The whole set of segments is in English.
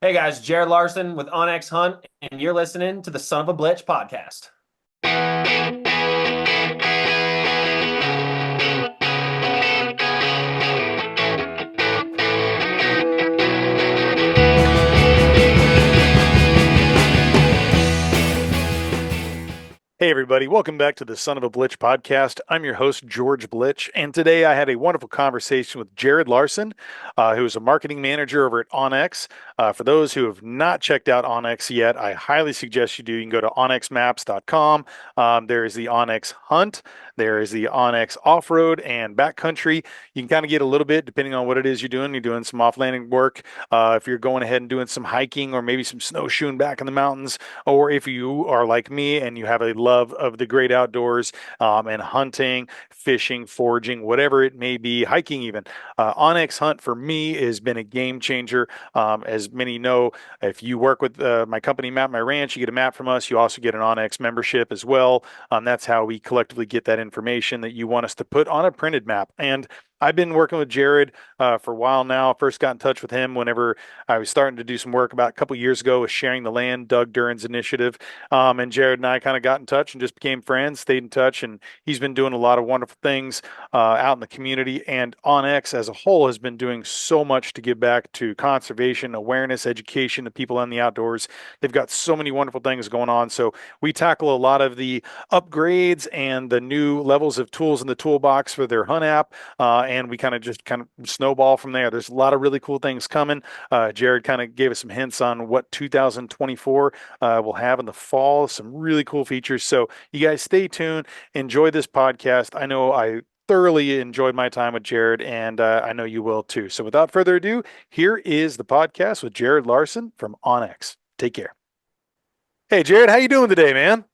Hey guys, Jared Larsen with onX Hunt, and you're listening to the Son of a Blitch podcast. Hey, everybody. Welcome back to the Son of a Blitch podcast. I'm your host, George Blitch, and today I had a wonderful conversation with Jared Larsen, who is a marketing manager over at onX. For those who have not checked out onX yet, I highly suggest you do. You can go to onxmaps.com. There is the onX Hunt. There is the onX Off-Road and Backcountry. You can kind of get a little bit depending on what it is you're doing. You're doing some off-landing work. If you're going ahead and doing some hiking or maybe some snowshoeing back in the mountains, or if you are like me and you have a love of the great outdoors and hunting, fishing, foraging, whatever it may be, hiking even. onX Hunt for me has been a game changer. As many know, if you work with my company, Map My Ranch, you get a map from us. You also get an onX membership as well. That's how we collectively get that information that you want us to put on a printed map. And I've been working with Jared for a while now. First got in touch with him whenever I was starting to do some work about a couple years ago with Sharing the Land, Doug Duran's initiative. And Jared and I kind of got in touch and just became friends, stayed in touch, and he's been doing a lot of wonderful things out in the community. And onX as a whole has been doing so much to give back to conservation, awareness, education, to people in the outdoors. They've got so many wonderful things going on. So we tackle a lot of the upgrades and the new levels of tools in the toolbox for their Hunt app. And we kind of snowball from there. There's a lot of really cool things coming. Jared kind of gave us some hints on what 2024 will have in the fall, some really cool features. So you guys stay tuned, enjoy this podcast. I know I thoroughly enjoyed my time with Jared, and I know you will too. So without further ado, here is the podcast with Jared Larsen from onX. Take care. Hey, Jared, how you doing today, man?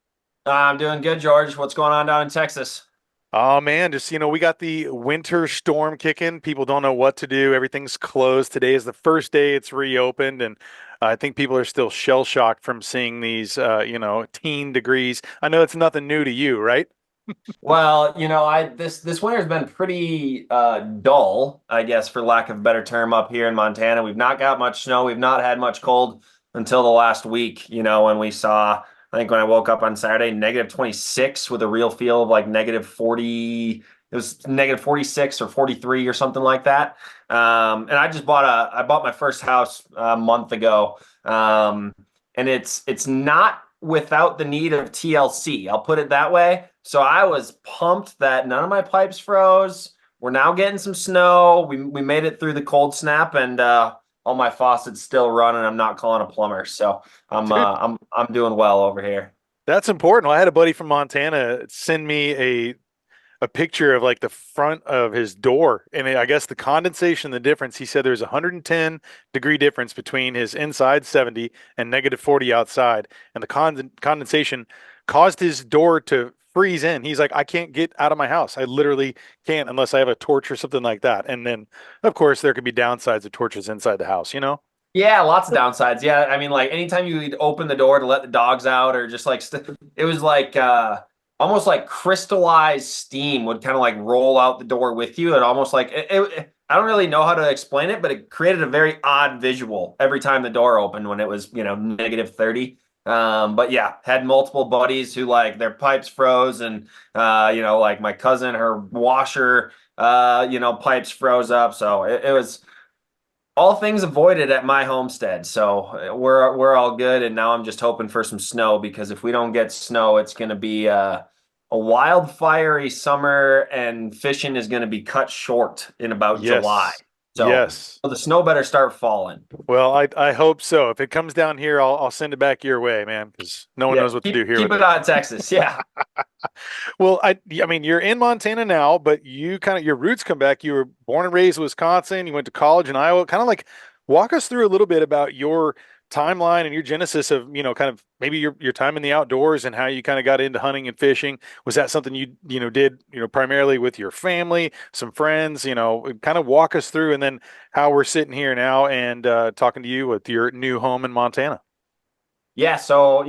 I'm doing good, George. What's going on down in Texas? Oh man, just we got the winter storm kicking. People don't know what to do. Everything's closed. Today is the first day it's reopened, and I think people are still shell shocked from seeing these, teen degrees. I know it's nothing new to you, right? Well, I this winter's been pretty dull, I guess, for lack of a better term, up here in Montana. We've not got much snow. We've not had much cold until the last week, when we saw, I think when I woke up on Saturday, -26 with a real feel of like -40. It was -46 or 43 or something like that. And I bought my first house a month ago. And it's not without the need of TLC. I'll put it that way. So I was pumped that none of my pipes froze. We're now getting some snow. We made it through the cold snap, and all my faucets still running. I'm not calling a plumber, so I'm Dude, uh, I'm I'm doing well over here. that's important. Well, I had a buddy from Montana send me a picture of like the front of his door, and I guess the condensation, the difference. He said there's a 110-degree difference between his inside 70 and -40 outside, and the condensation caused his door to freeze in. He's like, I can't get out of my house. I literally can't unless I have a torch or something like that. And then, of course, there could be downsides of torches inside the house, you know? Yeah, lots of downsides. Yeah, I mean, like anytime you would open the door to let the dogs out, or just like it was like almost like crystallized steam would kind of like roll out the door with you. And almost like I don't really know how to explain it, but it created a very odd visual every time the door opened when it was, -30. But yeah, had multiple buddies who like their pipes froze, and like my cousin, her washer, pipes froze up. So it was all things avoided at my homestead. So we're all good, and now I'm just hoping for some snow, because if we don't get snow, it's going to be a wildfiery summer, and fishing is going to be cut short in about July. Yes. So Yes. the snow better start falling. Well, I hope so. If it comes down here, I'll send it back your way, man, because no one Yeah, knows what to do keep here keep with it it. on Texas. Yeah. Well, I mean, you're in Montana now, but you kind of your roots come back. You were born and raised in Wisconsin. You went to college in Iowa. Kind of like walk us through a little bit about your timeline and your genesis of, kind of maybe your time in the outdoors and how you kind of got into hunting and fishing. Was that something you did, primarily with your family, some friends, kind of walk us through, and then how we're sitting here now and talking to you with your new home in Montana. Yeah, so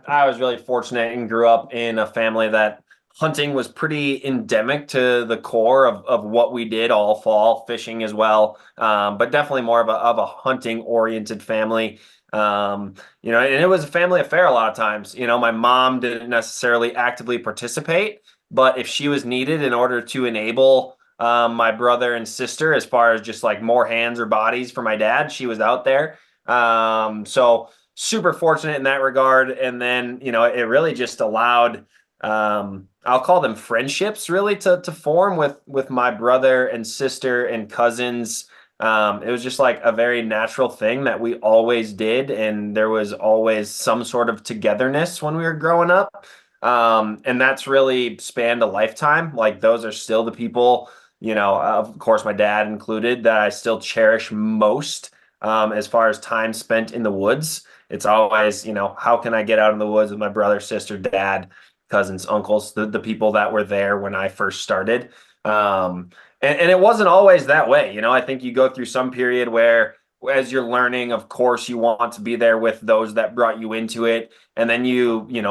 I was really fortunate and grew up in a family that hunting was pretty endemic to the core of what we did all fall, fishing as well. But definitely more of a hunting oriented family. And it was a family affair a lot of times. My mom didn't necessarily actively participate, but if she was needed in order to enable my brother and sister, as far as just like more hands or bodies for my dad, she was out there. So super fortunate in that regard. And then, it really just allowed, I'll call them friendships really to form with my brother and sister and cousins. It was just like a very natural thing that we always did, and there was always some sort of togetherness when we were growing up. And that's really spanned a lifetime. Like those are still the people, of course, my dad included, that I still cherish most, as far as time spent in the woods. It's always, how can I get out in the woods with my brother, sister, dad, cousins, uncles, the people that were there when I first started. And it wasn't always that way. I think you go through some period where, as you're learning, of course, you want to be there with those that brought you into it. And then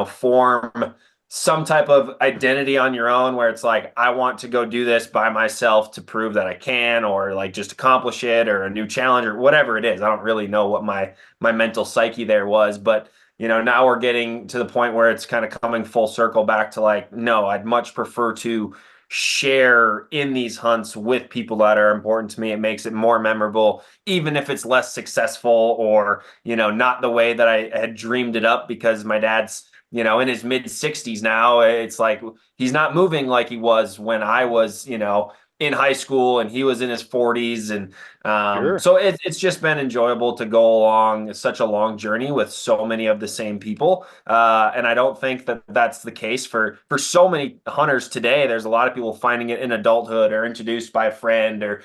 form some type of identity on your own where it's like, I want to go do this by myself to prove that I can, or like just accomplish it, or a new challenge, or whatever it is. I don't really know what my mental psyche there was, but now we're getting to the point where it's kind of coming full circle back to like, no, I'd much prefer to share in these hunts with people that are important to me. It makes it more memorable, even if it's less successful, or, not the way that I had dreamed it up, because my dad's, in his mid 60s now. It's like he's not moving like he was when I was, in high school, and he was in his 40s. And Sure. so it's just been enjoyable to go along such a long journey with so many of the same people. And I don't think that that's the case for so many hunters today. There's a lot of people finding it in adulthood, or introduced by a friend, or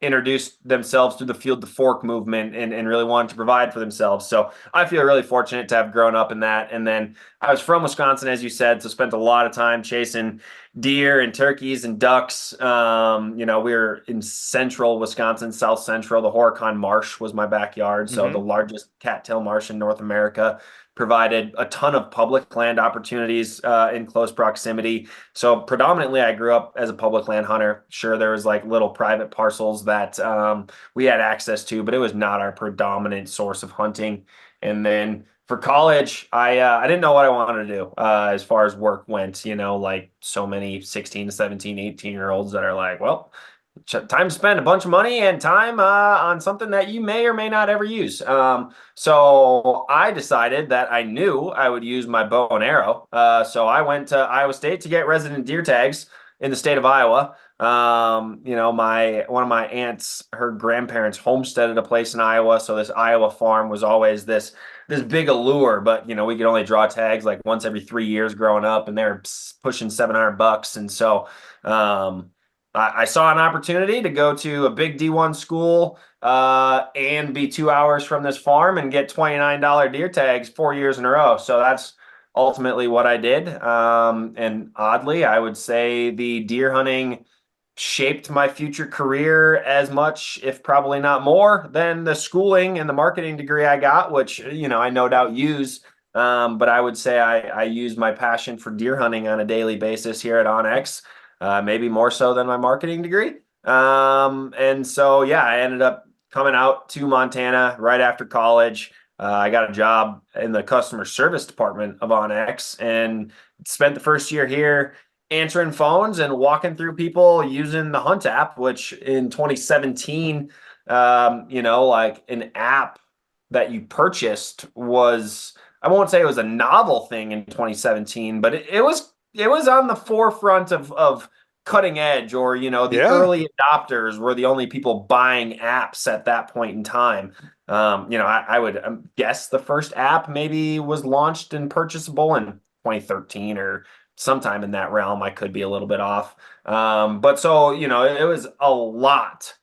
introduced themselves through the field to fork movement, and really wanted to provide for themselves. So I feel really fortunate to have grown up in that. And then I was from Wisconsin, as you said, so spent a lot of time chasing deer and turkeys and ducks. We were in central Wisconsin, south central. The Horicon Marsh was my backyard, so Hmm. the largest cattail marsh in North America. Provided a ton of public land opportunities in close proximity. So predominantly, I grew up as a public land hunter. Sure, there was like little private parcels that we had access to, but it was not our predominant source of hunting. And then for college, I didn't know what I wanted to do as far as work went, like so many 16, 17, 18-year-olds that are like, well, time to spend a bunch of money and time on something that you may or may not ever use. So I decided that I knew I would use my bow and arrow. So I went to Iowa State to get resident deer tags in the state of Iowa. My one of my aunts, her grandparents homesteaded a place in Iowa, so this Iowa farm was always this big allure. But we could only draw tags like once every 3 years growing up, and they're pushing $700. And so I saw an opportunity to go to a big D1 school and be 2 hours from this farm and get $29 deer tags 4 years in a row. So that's ultimately what I did. And oddly, I would say the deer hunting shaped my future career as much, if probably not more, than the schooling and the marketing degree I got, which, I no doubt use. But I would say I use my passion for deer hunting on a daily basis here at onX, maybe more so than my marketing degree. And so, yeah, I ended up coming out to Montana right after college. I got a job in the customer service department of onX, and spent the first year here answering phones and walking through people using the Hunt app, which in 2017, like an app that you purchased was, I won't say it was a novel thing in 2017, but it was on the forefront of cutting edge, or the Yeah. early adopters were the only people buying apps at that point in time. I would guess the first app maybe was launched and purchasable in 2013 or sometime in that realm. I could be a little bit off. But so, it was a lot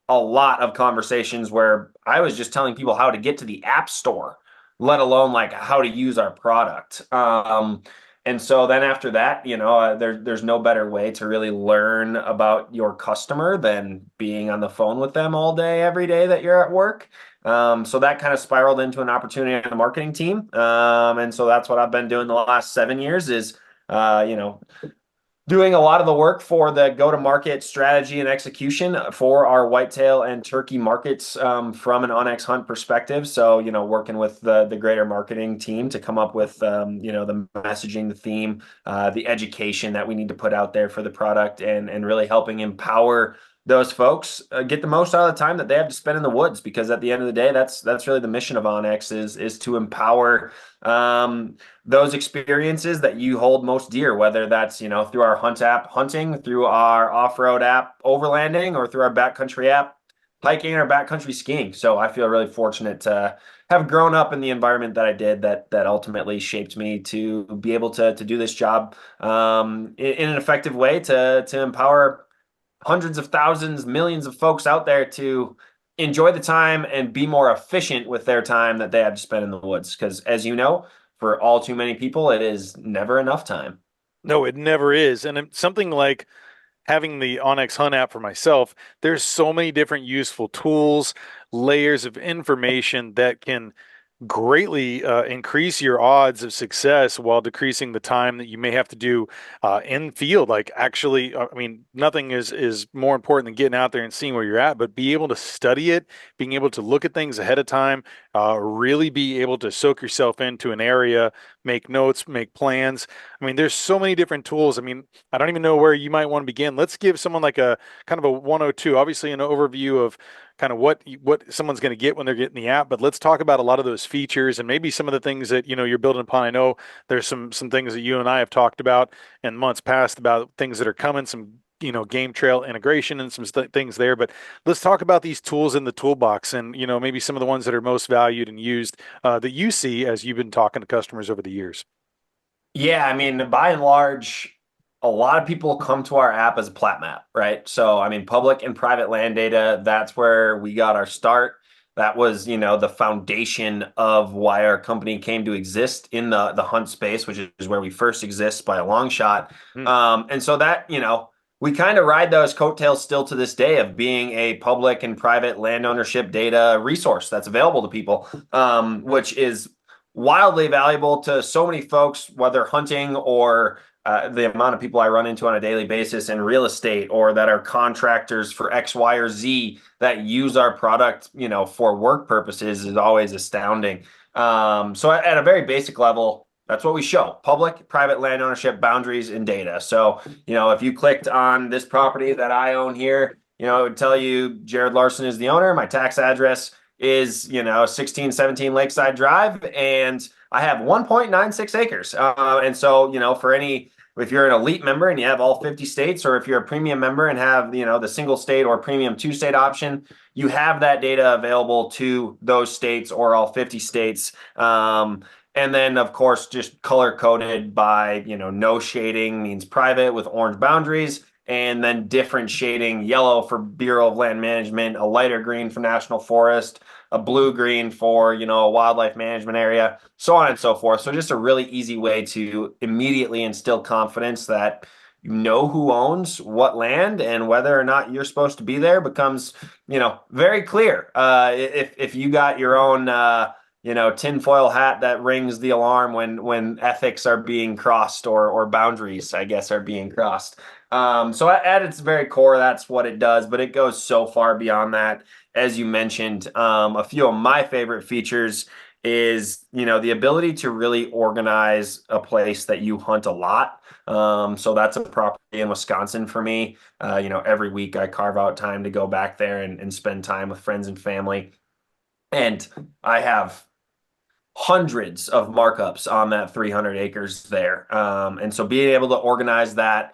of conversations where I was just telling people how to get to the app store, let alone like how to use our product. And so then after that, there's no better way to really learn about your customer than being on the phone with them all day, every day that you're at work. So that kind of spiraled into an opportunity on the marketing team. And so that's what I've been doing the last 7 years, is you know, doing a lot of the work for the go-to-market strategy and execution for our whitetail and turkey markets from an onX hunt perspective. So, working with the greater marketing team to come up with, the messaging, the theme, the education that we need to put out there for the product, and really helping empower those folks get the most out of the time that they have to spend in the woods. Because at the end of the day, that's really the mission of onX is to empower those experiences that you hold most dear, whether that's, through our hunt app hunting, through our off-road app overlanding, or through our backcountry app hiking or backcountry skiing. So I feel really fortunate to have grown up in the environment that I did, that ultimately shaped me to be able to do this job in an effective way to empower hundreds of thousands, millions of folks out there to enjoy the time and be more efficient with their time that they have to spend in the woods. Because as you know, for all too many people, it is never enough time. No, it never is. And something like having the onX Hunt app for myself, there's so many different useful tools, layers of information that can greatly increase your odds of success while decreasing the time that you may have to do in field. Like actually, I mean, nothing is more important than getting out there and seeing where you're at, but be able to study it, being able to look at things ahead of time, really be able to soak yourself into an area, make notes, make plans. I mean, there's so many different tools. I mean, I don't even know where you might want to begin. Let's give someone like a kind of a 102, obviously an overview of kind of what someone's going to get when they're getting the app, but let's talk about a lot of those features and maybe some of the things that you're building upon. I know there's some things that you and I have talked about in months past about things that are coming, some game trail integration and some things there, but let's talk about these tools in the toolbox and maybe some of the ones that are most valued and used that you see as you've been talking to customers over the years. Yeah, I mean, by and large, a lot of people come to our app as a plat map, right? So, I mean, public and private land data, that's where we got our start. That was, the foundation of why our company came to exist in the hunt space, which is where we first exist by a long shot. Hmm. And so that, we kind of ride those coattails still to this day of being a public and private land ownership data resource that's available to people, which is wildly valuable to so many folks, whether hunting or the amount of people I run into on a daily basis in real estate, or that are contractors for X, Y, or Z that use our product, for work purposes, is always astounding. So at a very basic level, that's what we show: public, private land ownership, boundaries, and data. So, if you clicked on this property that I own here, it would tell you Jared Larsen is the owner. My tax address is 1617 Lakeside Drive, and I have 1.96 acres. And so, for any, if you're an elite member and you have all 50 states, or if you're a premium member and have the single state or premium two state option, you have that data available to those states or all 50 states. And then, of course, just color coded by, no shading means private with orange boundaries, and then different shading: yellow for Bureau of Land Management, a lighter green for National Forest, a blue green for, a wildlife management area, so on and so forth. So just a really easy way to immediately instill confidence that you know who owns what land, and whether or not you're supposed to be there becomes, very clear. If you got your own tinfoil hat that rings the alarm when ethics are being crossed, or boundaries, I guess, are being crossed. So at its very core, that's what it does, but it goes so far beyond that. As you mentioned, a few of my favorite features is, the ability to really organize a place that you hunt a lot. So that's a property in Wisconsin for me. Every week I carve out time to go back there and spend time with friends and family. And I have hundreds of markups on that 300 acres there. And so being able to organize that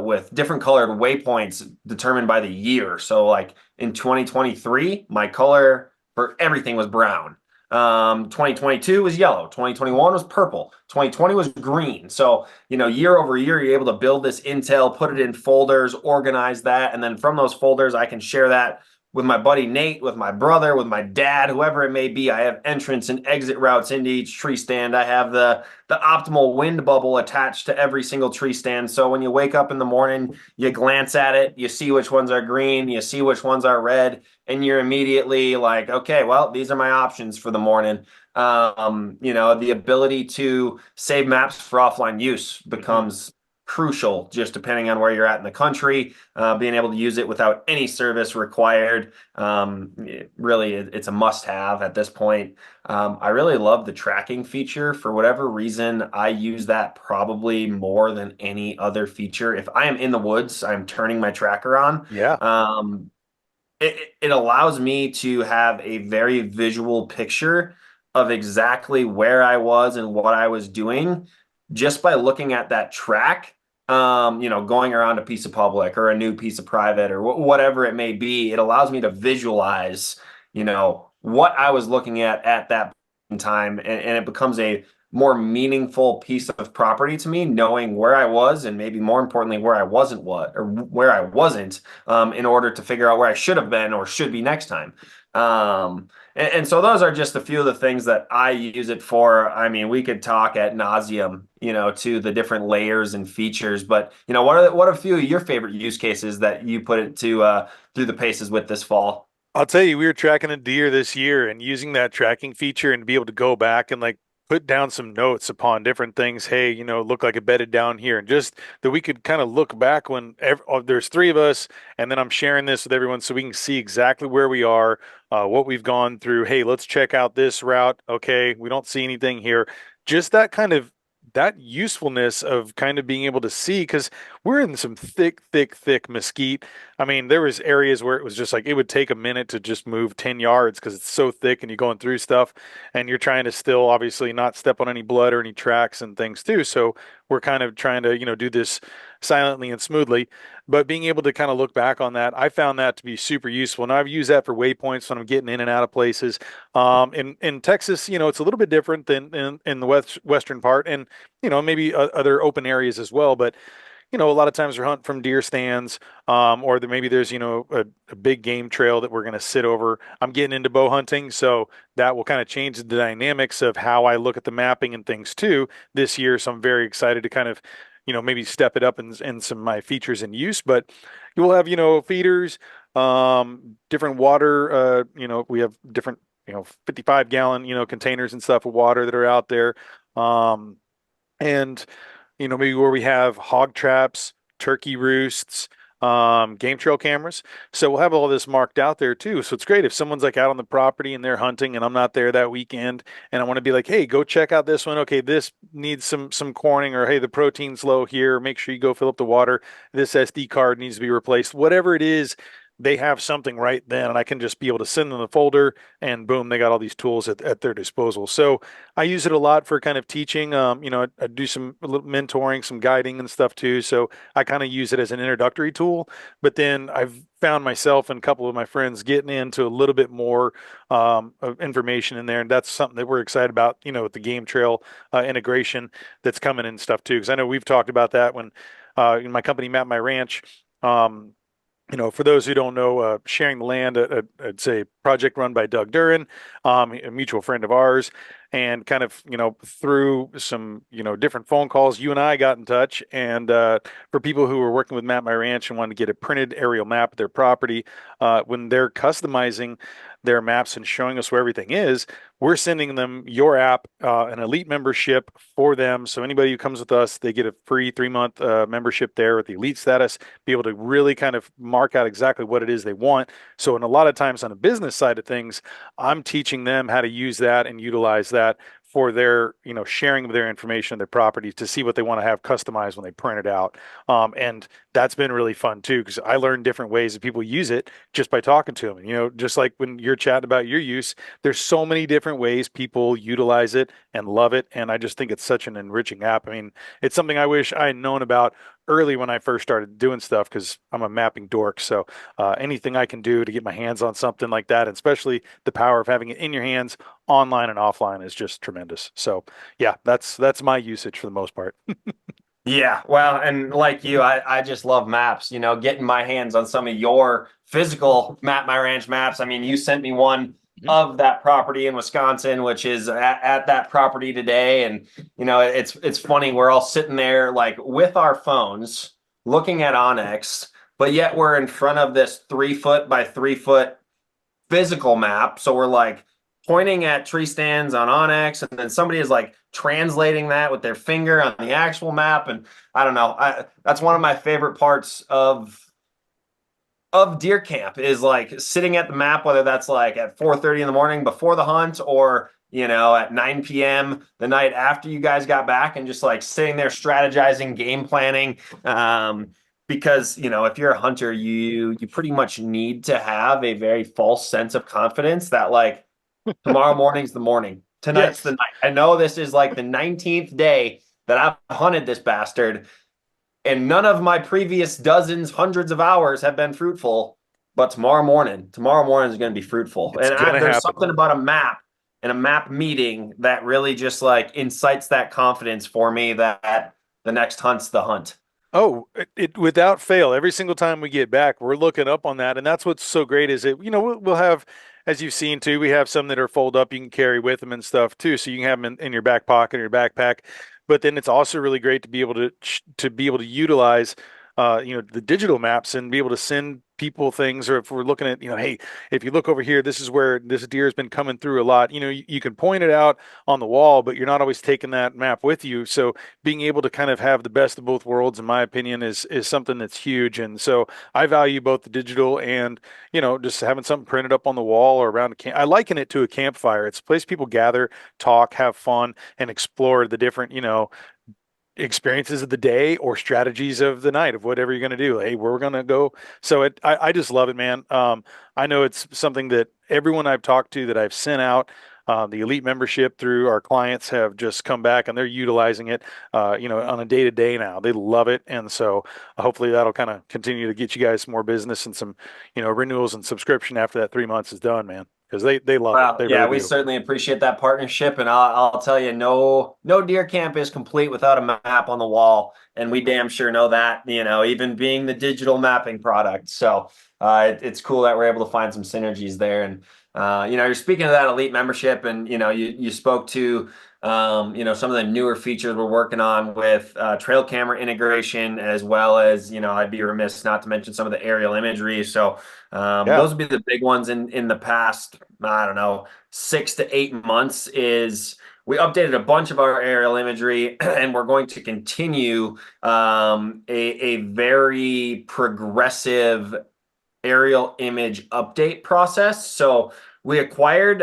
with different colored waypoints determined by the year. So like in 2023, my color for everything was brown. 2022 was yellow. 2021 was purple. 2020 was green. So, year over year, you're able to build this intel, put it in folders, organize that. And then from those folders, I can share that with my buddy Nate, with my brother, with my dad, whoever it may be. I have entrance and exit routes into each tree stand. I have the optimal wind bubble attached to every single tree stand. So when you wake up in the morning, you glance at it, you see which ones are green, you see which ones are red, and you're immediately like, okay, well, these are my options for the morning. The ability to save maps for offline use Mhm. becomes crucial just depending on where you're at in the country, being able to use it without any service required. It's a must have at this point. I really love the tracking feature. For whatever reason, I use that probably more than any other feature. If I am in the woods, I'm turning my tracker on. Yeah. It allows me to have a very visual picture of exactly where I was and what I was doing just by looking at that track. Going around a piece of public or a new piece of private or whatever it may be. It allows me to visualize, what I was looking at that time, and it becomes a more meaningful piece of property to me, knowing where I was and maybe more importantly where I wasn't what or where I wasn't, in order to figure out where I should have been or should be next time. And so those are just a few of the things that I use it for. I mean, we could talk ad nauseum, to the different layers and features, but what are a few of your favorite use cases that you put it to through the paces with this fall? I'll tell you, we were tracking a deer this year and using that tracking feature and be able to go back and like put down some notes upon different things. Hey, look like it bedded down here. And just that we could kind of look back when there's three of us, and then I'm sharing this with everyone so we can see exactly where we are, what we've gone through. Hey, let's check out this route. Okay, we don't see anything here. Just that kind of that usefulness of kind of being able to see because we're in some thick, thick, thick mesquite. I mean, there was areas where it was just like it would take a minute to just move 10 yards because it's so thick and you're going through stuff and you're trying to still obviously not step on any blood or any tracks and things too. So we're kind of trying to, do this silently and smoothly. But being able to kind of look back on that, I found that to be super useful. And I've used that for waypoints when I'm getting in and out of places. In Texas, it's a little bit different than in the western part and, maybe other open areas as well. But a lot of times we're hunting from deer stands, or maybe there's, a big game trail that we're going to sit over. I'm getting into bow hunting, so that will kind of change the dynamics of how I look at the mapping and things too this year. So I'm very excited to kind of, maybe step it up in some of my features and use. But you will have, feeders, different water. We have different, 55-gallon, containers and stuff of water that are out there. Um, and maybe where we have hog traps, turkey roosts, game trail cameras. So we'll have all this marked out there too. So it's great if someone's like out on the property and they're hunting and I'm not there that weekend and I want to be like, hey, go check out this one. Okay, this needs some corning, or hey, the protein's low here. Make sure you go fill up the water. This SD card needs to be replaced. Whatever it is, they have something right then, and I can just be able to send them the folder, and boom, they got all these tools at their disposal. So I use it a lot for kind of teaching. I do some a little mentoring, some guiding and stuff too. So I kind of use it as an introductory tool. But then I've found myself and a couple of my friends getting into a little bit more of information in there, and that's something that we're excited about. With the game trail integration that's coming and stuff too. Because I know we've talked about that when in my company, Map My Ranch. Um, for those who don't know, Sharing the Land, it's a project run by Doug Duran, a mutual friend of ours, and kind of, through some, different phone calls, you and I got in touch. And for people who were working with Map My Ranch and wanted to get a printed aerial map of their property, when they're customizing their maps and showing us where everything is, we're sending them your app, an elite membership for them. So anybody who comes with us, they get a free 3-month membership there with the elite status, be able to really kind of mark out exactly what it is they want. So, in a lot of times on the business side of things, I'm teaching them how to use that and utilize that for their, sharing of their information, their properties to see what they want to have customized when they print it out. And that's been really fun too, because I learned different ways that people use it just by talking to them. And, just like when you're chatting about your use, there's so many different ways people utilize it and love it. And I just think it's such an enriching app. I mean, it's something I wish I had known about early when I first started doing stuff because I'm a mapping dork. So anything I can do to get my hands on something like that, and especially the power of having it in your hands online and offline, is just tremendous. So yeah, that's my usage for the most part. Yeah, well, and like you, I just love maps, getting my hands on some of your physical map my ranch maps. I mean, you sent me one Mhm. of that property in Wisconsin, which is at that property today. And it's funny. We're all sitting there like with our phones looking at onX, but yet we're in front of this 3 foot by 3 foot physical map. So we're like pointing at tree stands on onX, and then somebody is like translating that with their finger on the actual map. And I don't know. That's one of my favorite parts of deer camp is like sitting at the map, whether that's like at 4:30 in the morning before the hunt or at 9 p.m. the night after you guys got back and just like sitting there strategizing, game planning. Because if you're a hunter, you pretty much need to have a very false sense of confidence that like tomorrow morning's the morning, tonight's the Yes. night. I know this is like the 19th day that I've hunted this bastard, and none of my previous dozens, hundreds of hours have been fruitful. But tomorrow morning is going to be fruitful. It's And gonna there's happen. something about a map and a map meeting that really just like incites that confidence for me that the next hunt's the hunt. Oh, it without fail, every single time we get back, we're looking up on that, and that's what's so great is it, we'll have, as you've seen too, we have some that are fold up, you can carry with them and stuff too, so you can have them in your back pocket or your backpack. But then it's also really great to be able to utilize, the digital maps and be able to send people things, or if we're looking at, hey, if you look over here, this is where this deer has been coming through a lot. You can point it out on the wall, but you're not always taking that map with you, so being able to kind of have the best of both worlds, in my opinion, is something that's huge. And so I value both the digital and just having something printed up on the wall or around a camp. I liken it to a campfire. It's a place people gather, talk, have fun, and explore the different experiences of the day or strategies of the night of whatever you're going to do. Hey, we're going to go. So I just love it, man. I know it's something that everyone I've talked to that I've sent out, the elite membership through our clients have just come back and they're utilizing it, on a day to day now. They love it. And so hopefully that'll kind of continue to get you guys some more business and some, renewals and subscription after that 3 months is done, man. Because they love it. Well, They yeah, really we do. certainly appreciate that partnership, and I'll tell you, no deer camp is complete without a map on the wall, and we damn sure know that. Even being the digital mapping product, so it's cool that we're able to find some synergies there. And you're speaking of that elite membership, and you spoke to some of the newer features we're working on with trail camera integration, as well as I'd be remiss not to mention some of the aerial imagery. So Yeah. those would be the big ones in the past, I don't know, 6 to 8 months. Is we updated a bunch of our aerial imagery, and we're going to continue a very progressive aerial image update process. So we acquired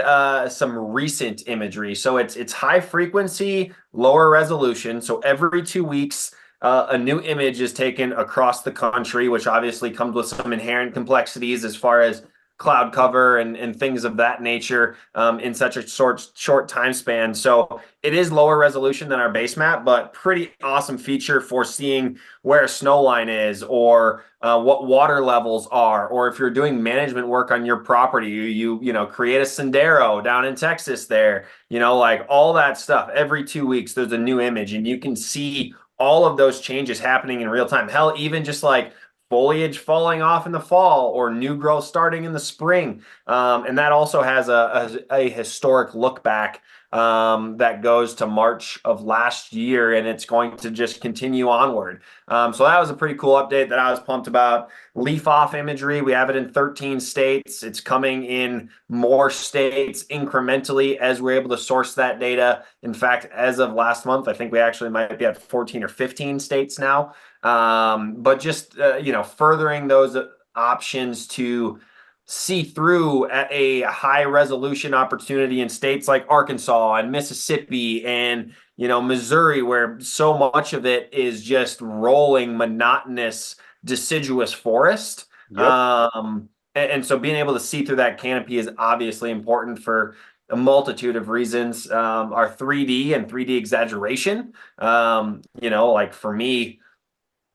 some recent imagery. So it's high frequency, lower resolution. So every 2 weeks, a new image is taken across the country, which obviously comes with some inherent complexities as far as cloud cover and things of that nature in such a short time span. So it is lower resolution than our base map, but pretty awesome feature for seeing where a snow line is, or what water levels are, or if you're doing management work on your property, you create a sendero down in Texas there, like all that stuff. Every 2 weeks, there's a new image, and you can see all of those changes happening in real time. Hell, even just like foliage falling off in the fall or new growth starting in the spring. And that also has a historic look back that goes to March of last year, and it's going to just continue onward. So that was a pretty cool update that I was pumped about. Leaf off imagery, we have it in 13 states. It's coming in more states incrementally as we're able to source that data. In fact, as of last month, I think we actually might be at 14 or 15 states now. But just furthering those options to see through at a high resolution opportunity in states like Arkansas and Mississippi and Missouri, where so much of it is just rolling monotonous deciduous forest. Yep. And so being able to see through that canopy is obviously important for a multitude of reasons. Our 3D and 3D exaggeration, like for me,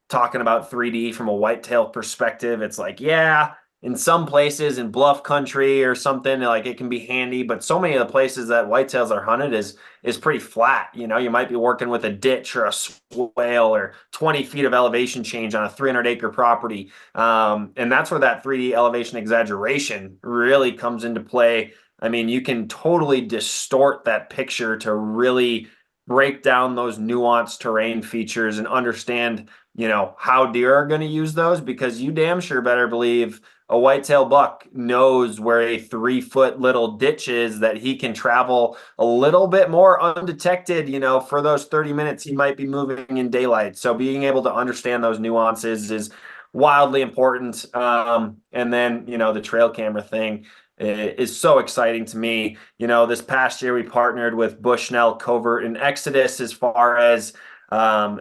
talking about 3D from a whitetail perspective, it's like, yeah, in some places in bluff country or something, like it can be handy, but so many of the places that whitetails are hunted is pretty flat. You might be working with a ditch or a swale or 20 feet of elevation change on a 300-acre property. And that's where that 3D elevation exaggeration really comes into play. I mean, you can totally distort that picture to really break down those nuanced terrain features and understand, how deer are going to use those, because you damn sure better believe a whitetail buck knows where a 3 foot little ditch is that he can travel a little bit more undetected, for those 30 minutes he might be moving in daylight. So being able to understand those nuances is wildly important. And then, the trail camera thing is so exciting to me. This past year we partnered with Bushnell, Covert, and Exodus as far as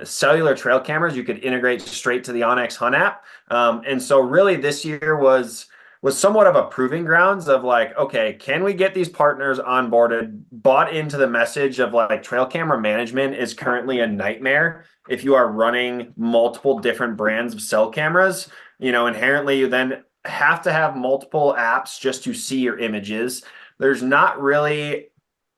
cellular trail cameras you could integrate straight to the onX Hunt app. And so really this year was somewhat of a proving grounds of like, okay, can we get these partners onboarded, bought into the message of like trail camera management is currently a nightmare if you are running multiple different brands of cell cameras. Inherently you then have to have multiple apps just to see your images. There's not really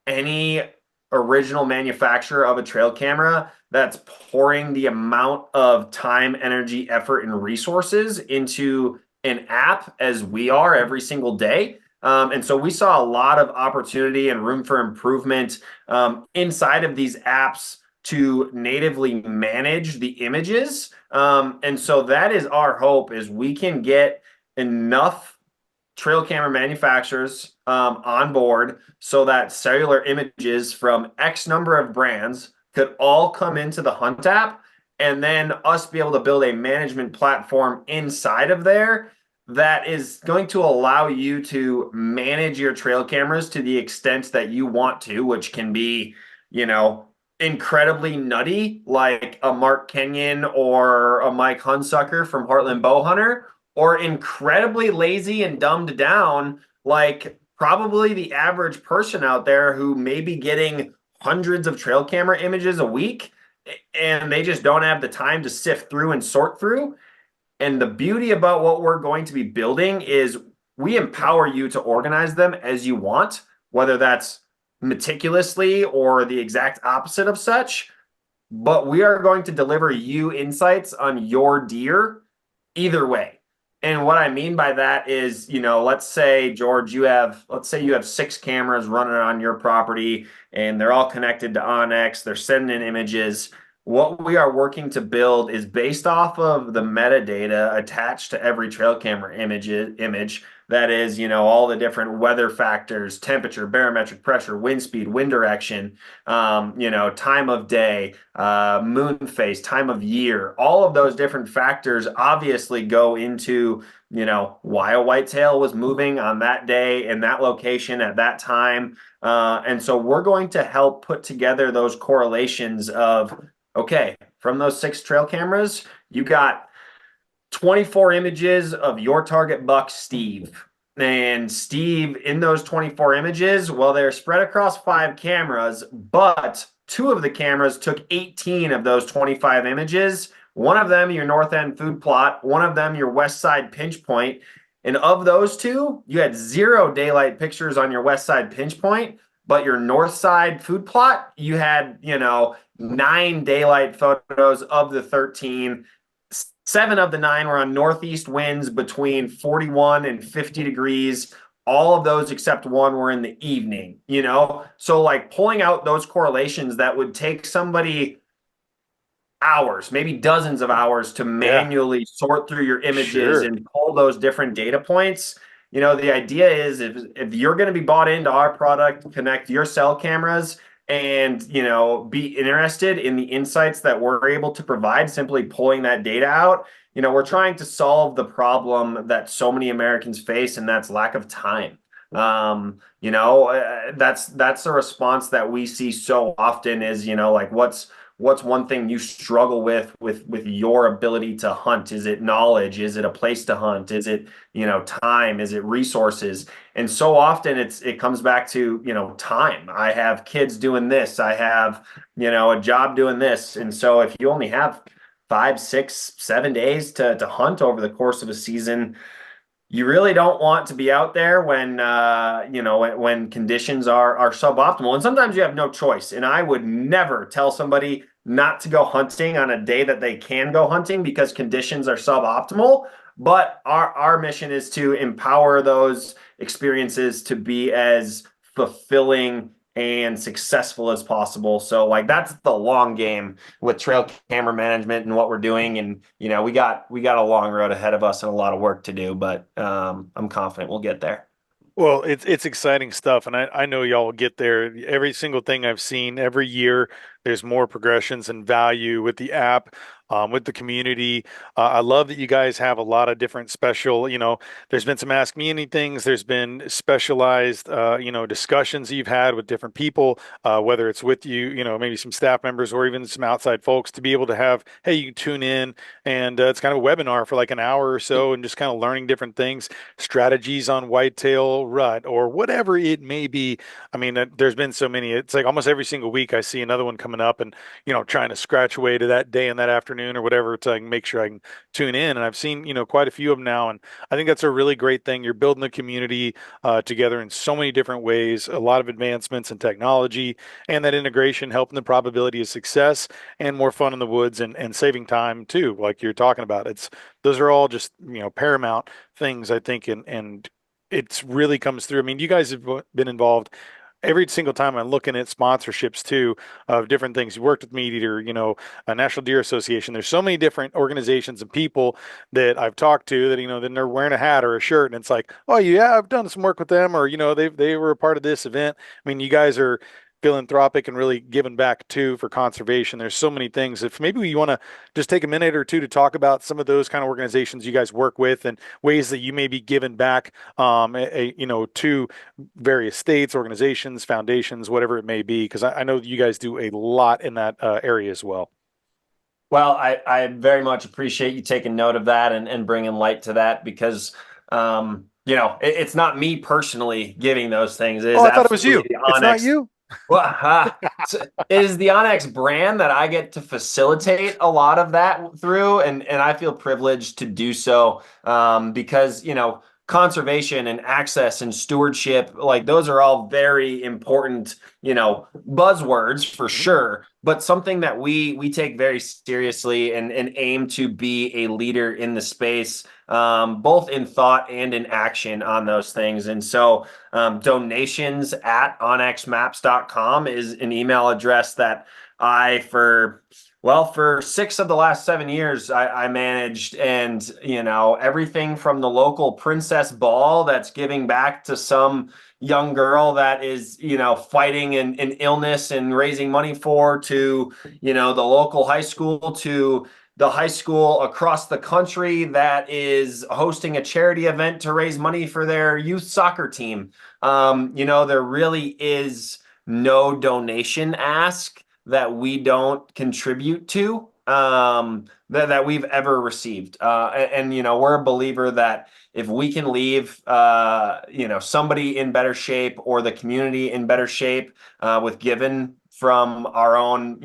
any original manufacturer of a trail camera that's pouring the amount of time, energy, effort, and resources into an app as we are every single day. And so we saw a lot of opportunity and room for improvement inside of these apps to natively manage the images. And so that is our hope, is we can get enough trail camera manufacturers on board so that cellular images from X number of brands could all come into the Hunt app, and then us be able to build a management platform inside of there that is going to allow you to manage your trail cameras to the extent that you want to, which can be, incredibly nutty, like a Mark Kenyon or a Mike Hunsucker from Heartland Bowhunter, or incredibly lazy and dumbed down, like probably the average person out there who may be getting hundreds of trail camera images a week and they just don't have the time to sift through and sort through. And the beauty about what we're going to be building is we empower you to organize them as you want, whether that's meticulously or the exact opposite of such. But we are going to deliver you insights on your deer either way. And what I mean by that is, let's say, George, let's say you have 6 cameras running on your property and they're all connected to onX, they're sending in images. What we are working to build is based off of the metadata attached to every trail camera image. That is, all the different weather factors, temperature, barometric pressure, wind speed, wind direction, time of day, moon phase, time of year. All of those different factors obviously go into, why a whitetail was moving on that day in that location at that time. And so we're going to help put together those correlations of, okay, from those 6 trail cameras, you got 24 images of your target buck, Steve. And Steve, in those 24 images, well, they're spread across 5 cameras, but 2 of the cameras took 18 of those 25 images. One of them, your north end food plot, one of them, your west side pinch point. And of those 2, you had 0 daylight pictures on your west side pinch point, but your north side food plot, you had, 9 daylight photos of the 13. 7 of the 9 were on northeast winds between 41 and 50 degrees. All of those except 1 were in the evening, So like pulling out those correlations that would take somebody hours, maybe dozens of hours to manually sort through your images and pull those different data points. The idea is if you're going to be bought into our product, connect your cell cameras and, be interested in the insights that we're able to provide, simply pulling that data out. We're trying to solve the problem that so many Americans face, and that's lack of time. That's a response that we see so often is, like what's one thing you struggle with your ability to hunt? Is it knowledge? Is it a place to hunt? Is it, time? Is it resources? And so often it comes back to, time. I have kids doing this. I have, a job doing this. And so if you only have 5, 6, 7 days to hunt over the course of a season, you really don't want to be out there when when conditions are suboptimal, and sometimes you have no choice. And I would never tell somebody not to go hunting on a day that they can go hunting because conditions are suboptimal. But our mission is to empower those experiences to be as fulfilling and successful as possible. So like that's the long game with trail camera management and what we're doing. And we got a long road ahead of us and a lot of work to do, but I'm confident we'll get there. Well, it's exciting stuff, and I know y'all will get there. Every single thing I've seen every year, there's more progressions and value with the app, with the community. I love that you guys have a lot of different special, there's been some Ask Me Anythings, there's been specialized, discussions you've had with different people, whether it's with you, maybe some staff members or even some outside folks to be able to have, hey, you can tune in and it's kind of a webinar for like an hour or so and just kind of learning different things, strategies on whitetail rut or whatever it may be. I mean, there's been so many. It's like almost every single week I see another one coming up and, trying to scratch away to that day and that afternoon or whatever to like make sure I can tune in. And I've seen, quite a few of them now. And I think that's a really great thing. You're building the community together in so many different ways, a lot of advancements in technology and that integration helping the probability of success and more fun in the woods and saving time too, like you're talking about. Those are all just, paramount things, I think, and it's really comes through. I mean, you guys have been involved every single time I'm looking at sponsorships too of different things. You worked with Meat Eater, a National Deer Association. There's so many different organizations and people that I've talked to that, then they're wearing a hat or a shirt and it's like, oh yeah, I've done some work with them or, they were a part of this event. I mean, you guys are philanthropic and really giving back too for conservation. There's so many things. If maybe you want to just take a minute or two to talk about some of those kind of organizations you guys work with and ways that you may be giving back, to various states, organizations, foundations, whatever it may be, because I know you guys do a lot in that area as well. Well, I very much appreciate you taking note of that and bringing light to that because, it's not me personally giving those things. It Oh, is I thought it was you. absolutely the It's not onX. you. Well, so it is the onX brand that I get to facilitate a lot of that through, and I feel privileged to do so because conservation and access and stewardship, like those are all very important, buzzwords for Mhm. sure, but something that we take very seriously and aim to be a leader in the space, both in thought and in action on those things. And so donations at onxmaps.com is an email address that for 6 of the last 7 years, I managed, and everything from the local princess ball that's giving back to some young girl that is fighting an illness and raising money for, to the local high school, to the high school across the country that is hosting a charity event to raise money for their youth soccer team. There really is no donation ask that we don't contribute to, that we've ever received. And we're a believer that if we can leave, somebody in better shape or the community in better shape, with given from our own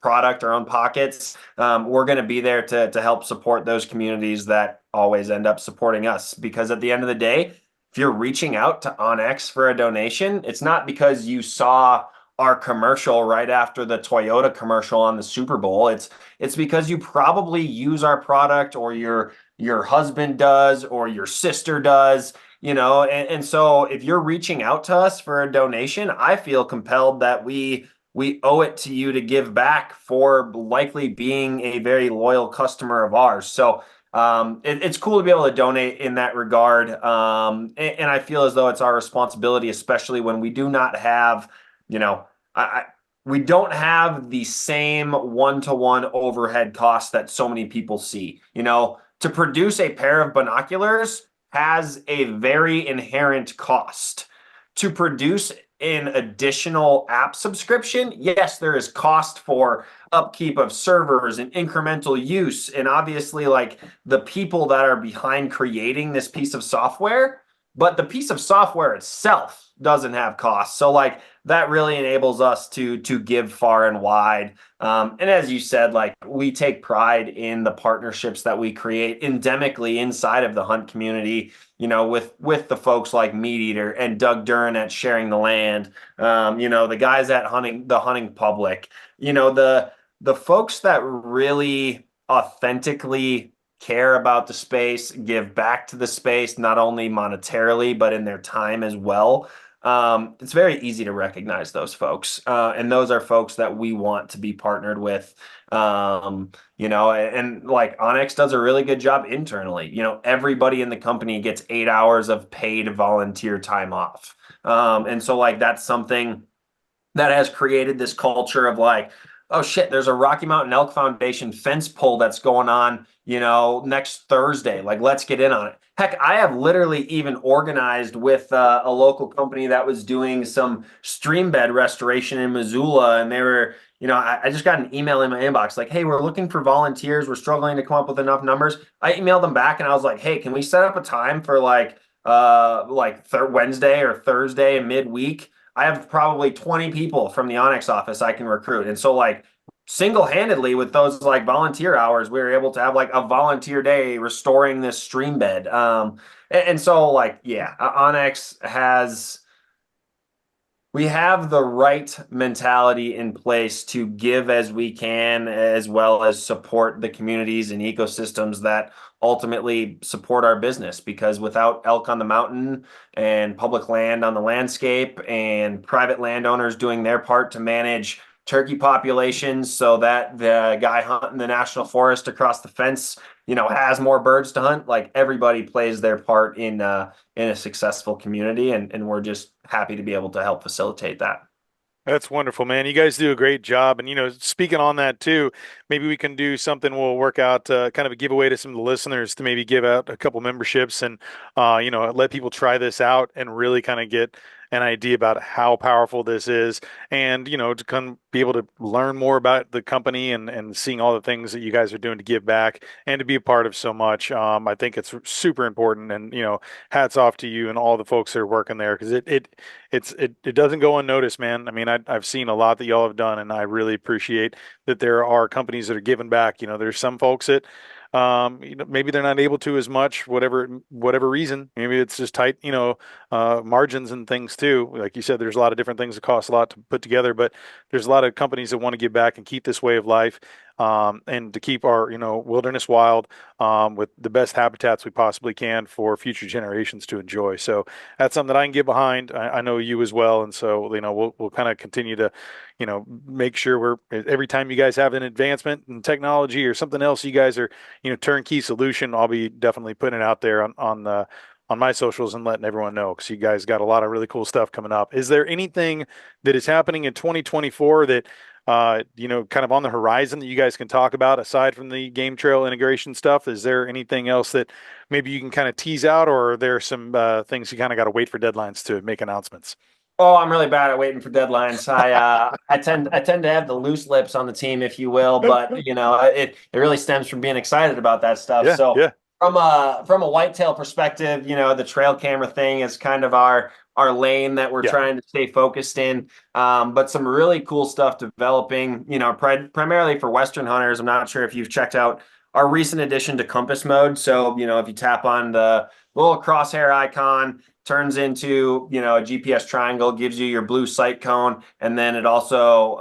product, our own pockets, we're going to be there to help support those communities that always end up supporting us. Because at the end of the day, if you're reaching out to onX for a donation, it's not because you saw our commercial right after the Toyota commercial on the Super Bowl. It's because you probably use our product, or your husband does, or your sister does, and so if you're reaching out to us for a donation, I feel compelled that we owe it to you to give back for likely being a very loyal customer of ours. So it's cool to be able to donate in that regard. And I feel as though it's our responsibility, especially when we do not have, I we don't have the same one-to-one overhead costs that so many people see. To produce a pair of binoculars has a very inherent cost. To produce an additional app subscription, yes, there is cost for upkeep of servers and incremental use. And obviously, like the people that are behind creating this piece of software, but the piece of software itself doesn't have costs. So like that really enables us to give far and wide. And as you said, like we take pride in the partnerships that we create endemically inside of the hunt community. With the folks like Meat Eater and Doug Duran at Sharing the Land. The guys at Hunting Public. The folks that really authentically care about the space, give back to the space, not only monetarily, but in their time as well. It's very easy to recognize those folks. And those are folks that we want to be partnered with. And like onX does a really good job internally. Everybody in the company gets 8 hours of paid volunteer time off. And so like that's something that has created this culture of like, oh shit, there's a Rocky Mountain Elk Foundation fence pull that's going on, next Thursday. Like, let's get in on it. Heck, I have literally even organized with a local company that was doing some stream bed restoration in Missoula, and they were, I just got an email in my inbox like, hey, we're looking for volunteers. We're struggling to come up with enough numbers. I emailed them back and I was like, hey, can we set up a time for Wednesday or Thursday midweek? I have probably 20 people from the onX office I can recruit. And so like single-handedly with those like volunteer hours, we were able to have like a volunteer day restoring this stream bed. And so like, yeah, onX we have the right mentality in place to give as we can, as well as support the communities and ecosystems that ultimately support our business. Because without elk on the mountain and public land on the landscape and private landowners doing their part to manage turkey populations so that the guy hunting the national forest across the fence, has more birds to hunt, like everybody plays their part in a successful community, and we're just happy to be able to help facilitate that. That's wonderful, man. You guys do a great job. And, speaking on that too, maybe we can do something. We'll work out kind of a giveaway to some of the listeners to maybe give out a couple memberships and, let people try this out and really kind of get an idea about how powerful this is and, to come be able to learn more about the company and seeing all the things that you guys are doing to give back and to be a part of so much. I think it's super important and, hats off to you and all the folks that are working there because it doesn't go unnoticed, man. I mean, I've seen a lot that y'all have done, and I really appreciate that there are companies that are giving back. There's some folks that, maybe they're not able to as much, whatever reason. Maybe it's just tight, margins and things too. Like you said, there's a lot of different things that cost a lot to put together, but there's a lot of companies that want to give back and keep this way of life, and to keep our, wilderness wild, with the best habitats we possibly can for future generations to enjoy. So that's something that I can get behind. I know you as well, and so we'll kind of continue to, make sure every time you guys have an advancement in technology or something else, you guys are, turnkey solution. I'll be definitely putting it out there on my socials and letting everyone know because you guys got a lot of really cool stuff coming up. Is there anything that is happening in 2024 that kind of on the horizon that you guys can talk about aside from the game trail integration stuff? Is there anything else that maybe you can kind of tease out, or are there some things you kind of got to wait for deadlines to make announcements? Oh, I'm really bad at waiting for deadlines. I tend to have the loose lips on the team, if you will, but it really stems from being excited about that stuff. Yeah, So yeah, from a whitetail perspective, the trail camera thing is kind of our lane that we're yeah. trying to stay focused in. But some really cool stuff developing, primarily for Western hunters. I'm not sure if you've checked out our recent addition to compass mode. So, if you tap on the little crosshair icon, turns into a GPS triangle, gives you your blue sight cone, and then it also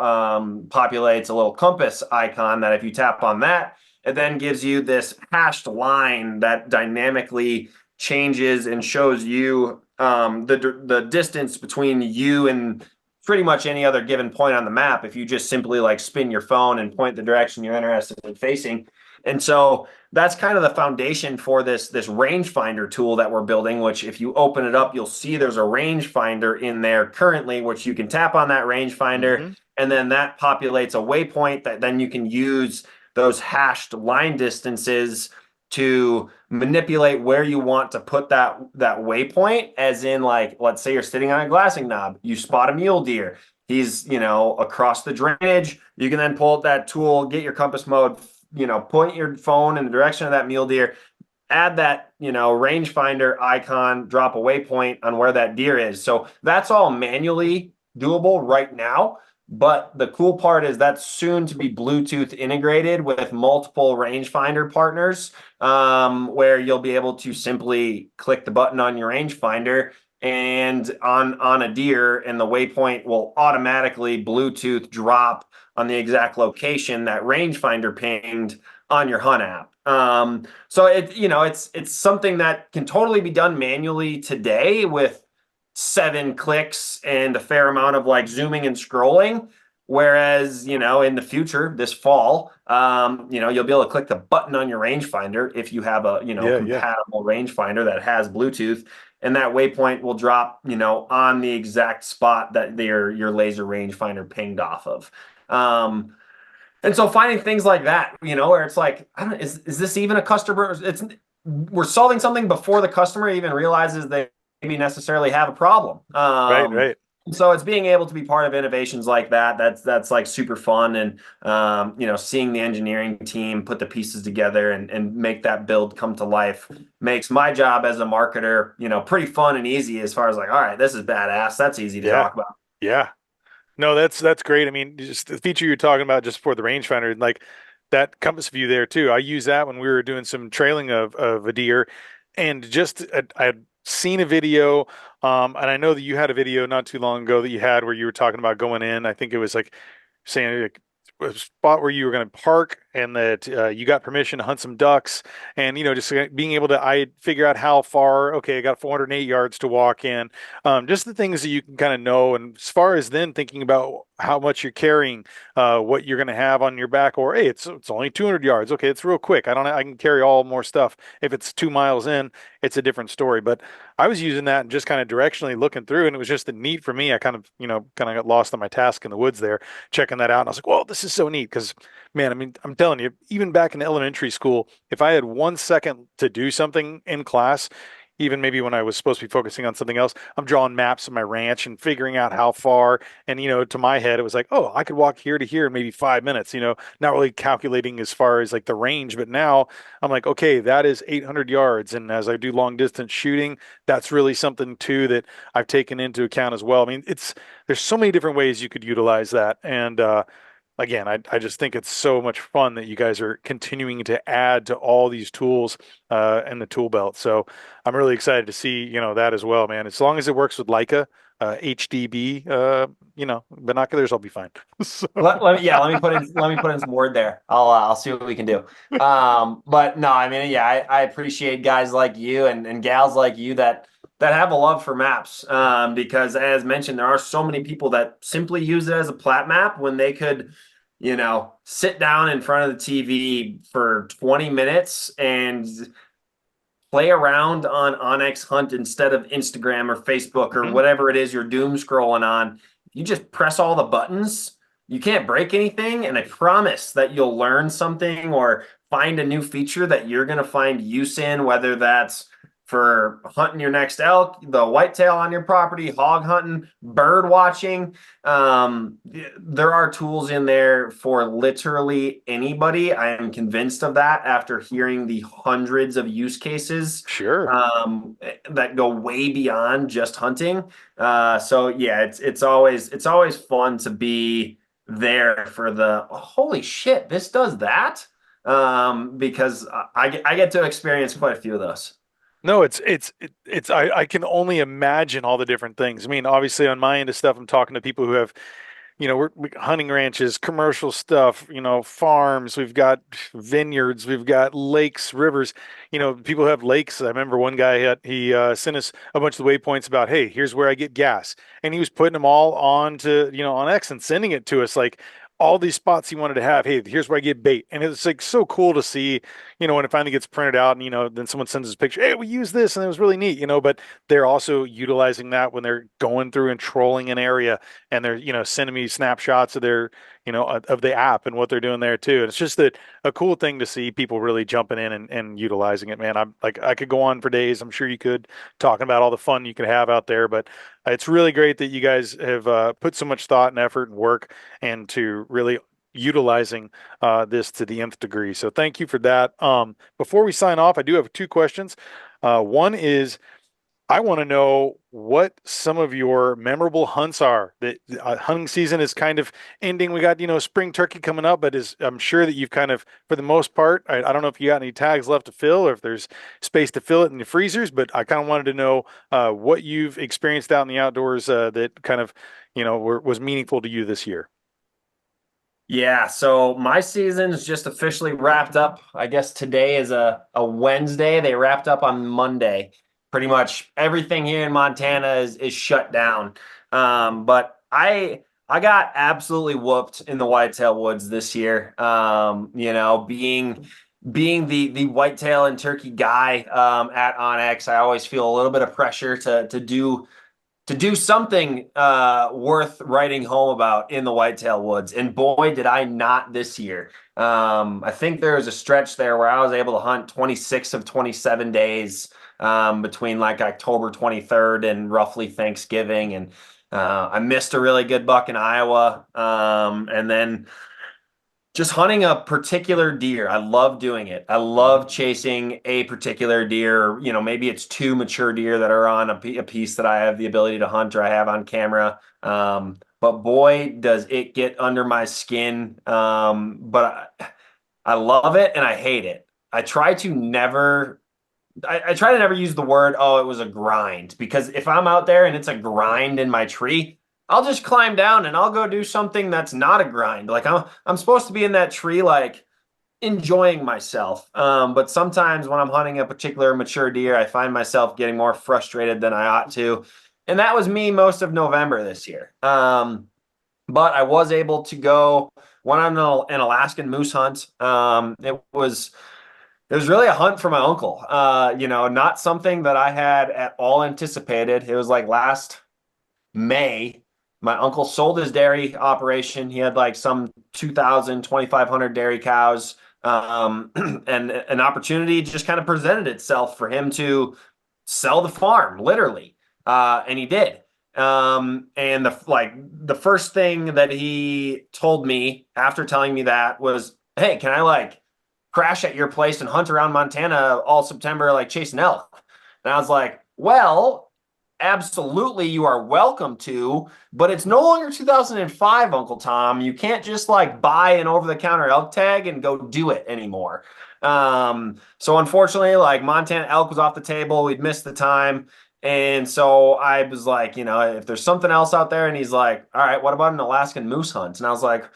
populates a little compass icon that if you tap on that, it then gives you this hashed line that dynamically changes and shows you the distance between you and pretty much any other given point on the map if you just simply like spin your phone and point the direction you're interested in facing. And so that's kind of the foundation for this rangefinder tool that we're building, which if you open it up, you'll see there's a rangefinder in there currently, which you can tap on that rangefinder, Hmm. and then that populates a waypoint that then you can use those hashed line distances to manipulate where you want to put that waypoint, as in like, let's say you're sitting on a glassing knob, you spot a mule deer. He's, across the drainage. You can then pull up that tool, get your compass mode, point your phone in the direction of that mule deer, add that, rangefinder icon, drop a waypoint on where that deer is. So that's all manually doable right now. But the cool part is that's soon to be Bluetooth integrated with multiple rangefinder partners, where you'll be able to simply click the button on your rangefinder and on a deer, and the waypoint will automatically Bluetooth drop on the exact location that rangefinder pinged on your hunt app. So it's something that can totally be done manually today with 7 clicks and a fair amount of like zooming and scrolling. Whereas, in the future, this fall, you'll be able to click the button on your rangefinder if you have a, Yeah, yeah, compatible rangefinder that has Bluetooth, and that waypoint will drop, on the exact spot that your laser rangefinder pinged off of. And so finding things like that, where it's like, I don't, is this even a customer? We're solving something before the customer even realizes they maybe necessarily have a problem. right, right. So it's being able to be part of innovations like that. That's like super fun, and seeing the engineering team put the pieces together and make that build come to life makes my job as a marketer, pretty fun and easy as far as like, all right, this is badass. That's easy to Yeah, talk about. yeah. No, that's great. I mean, just the feature you're talking about just for the rangefinder, like that compass view there too. I use that when we were doing some trailing of a deer, and just I had seen a video, and I know that you had a video not too long ago that you had where you were talking about going in. I think it was like saying like a spot where you were going to park and that you got permission to hunt some ducks, and just being able to I figure out how far. Okay, I got 408 yards to walk in. Just the things that you can kind of know. And as far as then thinking about how much you're carrying, what you're going to have on your back, or hey, it's only 200 yards. Okay, it's real quick. I can carry all more stuff. If it's 2 miles in, it's a different story. But I was using that and just kind of directionally looking through, and it was just a neat for me. I kind of got lost on my task in the woods there, checking that out. And I was like, "Whoa, this is so neat!" Because man, I mean, I'm telling you, even back in elementary school, if I had 1 second to do something in class, even maybe when I was supposed to be focusing on something else, I'm drawing maps of my ranch and figuring out how far. And, to my head, it was like, oh, I could walk here to here in maybe 5 minutes, not really calculating as far as like the range. But now I'm like, okay, that is 800 yards. And as I do long distance shooting, that's really something too that I've taken into account as well. I mean, there's so many different ways you could utilize that. And, again, I just think it's so much fun that you guys are continuing to add to all these tools in the tool belt. So I'm really excited to see, that as well, man. As long as it works with Leica, HDB, binoculars, I'll be fine. So, Let me put in some word there. I'll see what we can do. But no, I mean, yeah, I appreciate guys like you and gals like you that have a love for maps. Because as mentioned, there are so many people that simply use it as a plat map when they could, sit down in front of the TV for 20 minutes and play around on onX Hunt instead of Instagram or Facebook or mhm. whatever it is you're doom scrolling on. You just press all the buttons. You can't break anything, and I promise that you'll learn something or find a new feature that you're going to find use in, whether that's for hunting your next elk, the whitetail on your property, hog hunting, bird watching. There are tools in there for literally anybody. I am convinced of that after hearing the hundreds of use cases, Sure. that go way beyond just hunting. So yeah, it's always fun to be there for the holy shit, this does that. Because I get to experience quite a few of those. No, I can only imagine all the different things. I mean, obviously on my end of stuff, I'm talking to people who have we hunting ranches, commercial stuff, farms, we've got vineyards, we've got lakes, rivers, people have lakes. I remember one guy he sent us a bunch of the waypoints about, hey, here's where I get gas. And he was putting them all onto, on X and sending it to us like all these spots he wanted to have. Hey, here's where I get bait. And it's like so cool to see, when it finally gets printed out and, then someone sends us a picture, hey, we use this and it was really neat, but they're also utilizing that when they're going through and trolling an area and they're sending me snapshots of their of the app and what they're doing there too. And it's just a cool thing to see people really jumping in and utilizing it, man. I'm like, I could go on for days. I'm sure you could, talking about all the fun you can have out there, but it's really great that you guys have put so much thought and effort and work and to really utilizing this to the nth degree. So thank you for that. Before we sign off, I do have two questions. One is, I want to know what some of your memorable hunts are. That hunting season is kind of ending. We got, spring turkey coming up, but I'm sure that you've kind of, for the most part, I don't know if you got any tags left to fill or if there's space to fill it in the freezers, but I kind of wanted to know what you've experienced out in the outdoors that kind of, was meaningful to you this year. Yeah, so my season's just officially wrapped up. I guess today is a Wednesday. They wrapped up on Monday. Pretty much everything here in Montana is shut down. But I got absolutely whooped in the whitetail woods this year. Being the whitetail and turkey guy at onX, I always feel a little bit of pressure to do something worth writing home about in the whitetail woods. And boy, did I not this year. I think there was a stretch there where I was able to hunt 26 of 27 days between like October 23rd and roughly Thanksgiving. And I missed a really good buck in Iowa. And then just hunting a particular deer. I love doing it. I love chasing a particular deer. Maybe it's two mature deer that are on a piece that I have the ability to hunt or I have on camera. But boy, does it get under my skin. But I love it and I hate it. I try to never I try to never use the word, oh, it was a grind, because if I'm out there and it's a grind in my tree, I'll just climb down and I'll go do something that's not a grind. Like I'm supposed to be in that tree, like enjoying myself. But sometimes when I'm hunting a particular mature deer, I find myself getting more frustrated than I ought to. And that was me most of November this year. But I was able to go went on an Alaskan moose hunt. It was really a hunt for my uncle. Not something that I had at all anticipated. It was like last May. My uncle sold his dairy operation. He had like some 2,000, 2,500 dairy cows. And an opportunity just kind of presented itself for him to sell the farm, literally. And he did. And the first thing that he told me after telling me that was, "Hey, can I like crash at your place and hunt around Montana all September, like chasing elk?" And I was like, "Well, absolutely, you are welcome to, but it's no longer 2005, Uncle Tom. You can't just like buy an over-the-counter elk tag and go do it anymore." So unfortunately, like Montana elk was off the table. We'd missed the time. And so I was like, if there's something else out there, and he's like, "All right, what about an Alaskan moose hunt?" And I was like,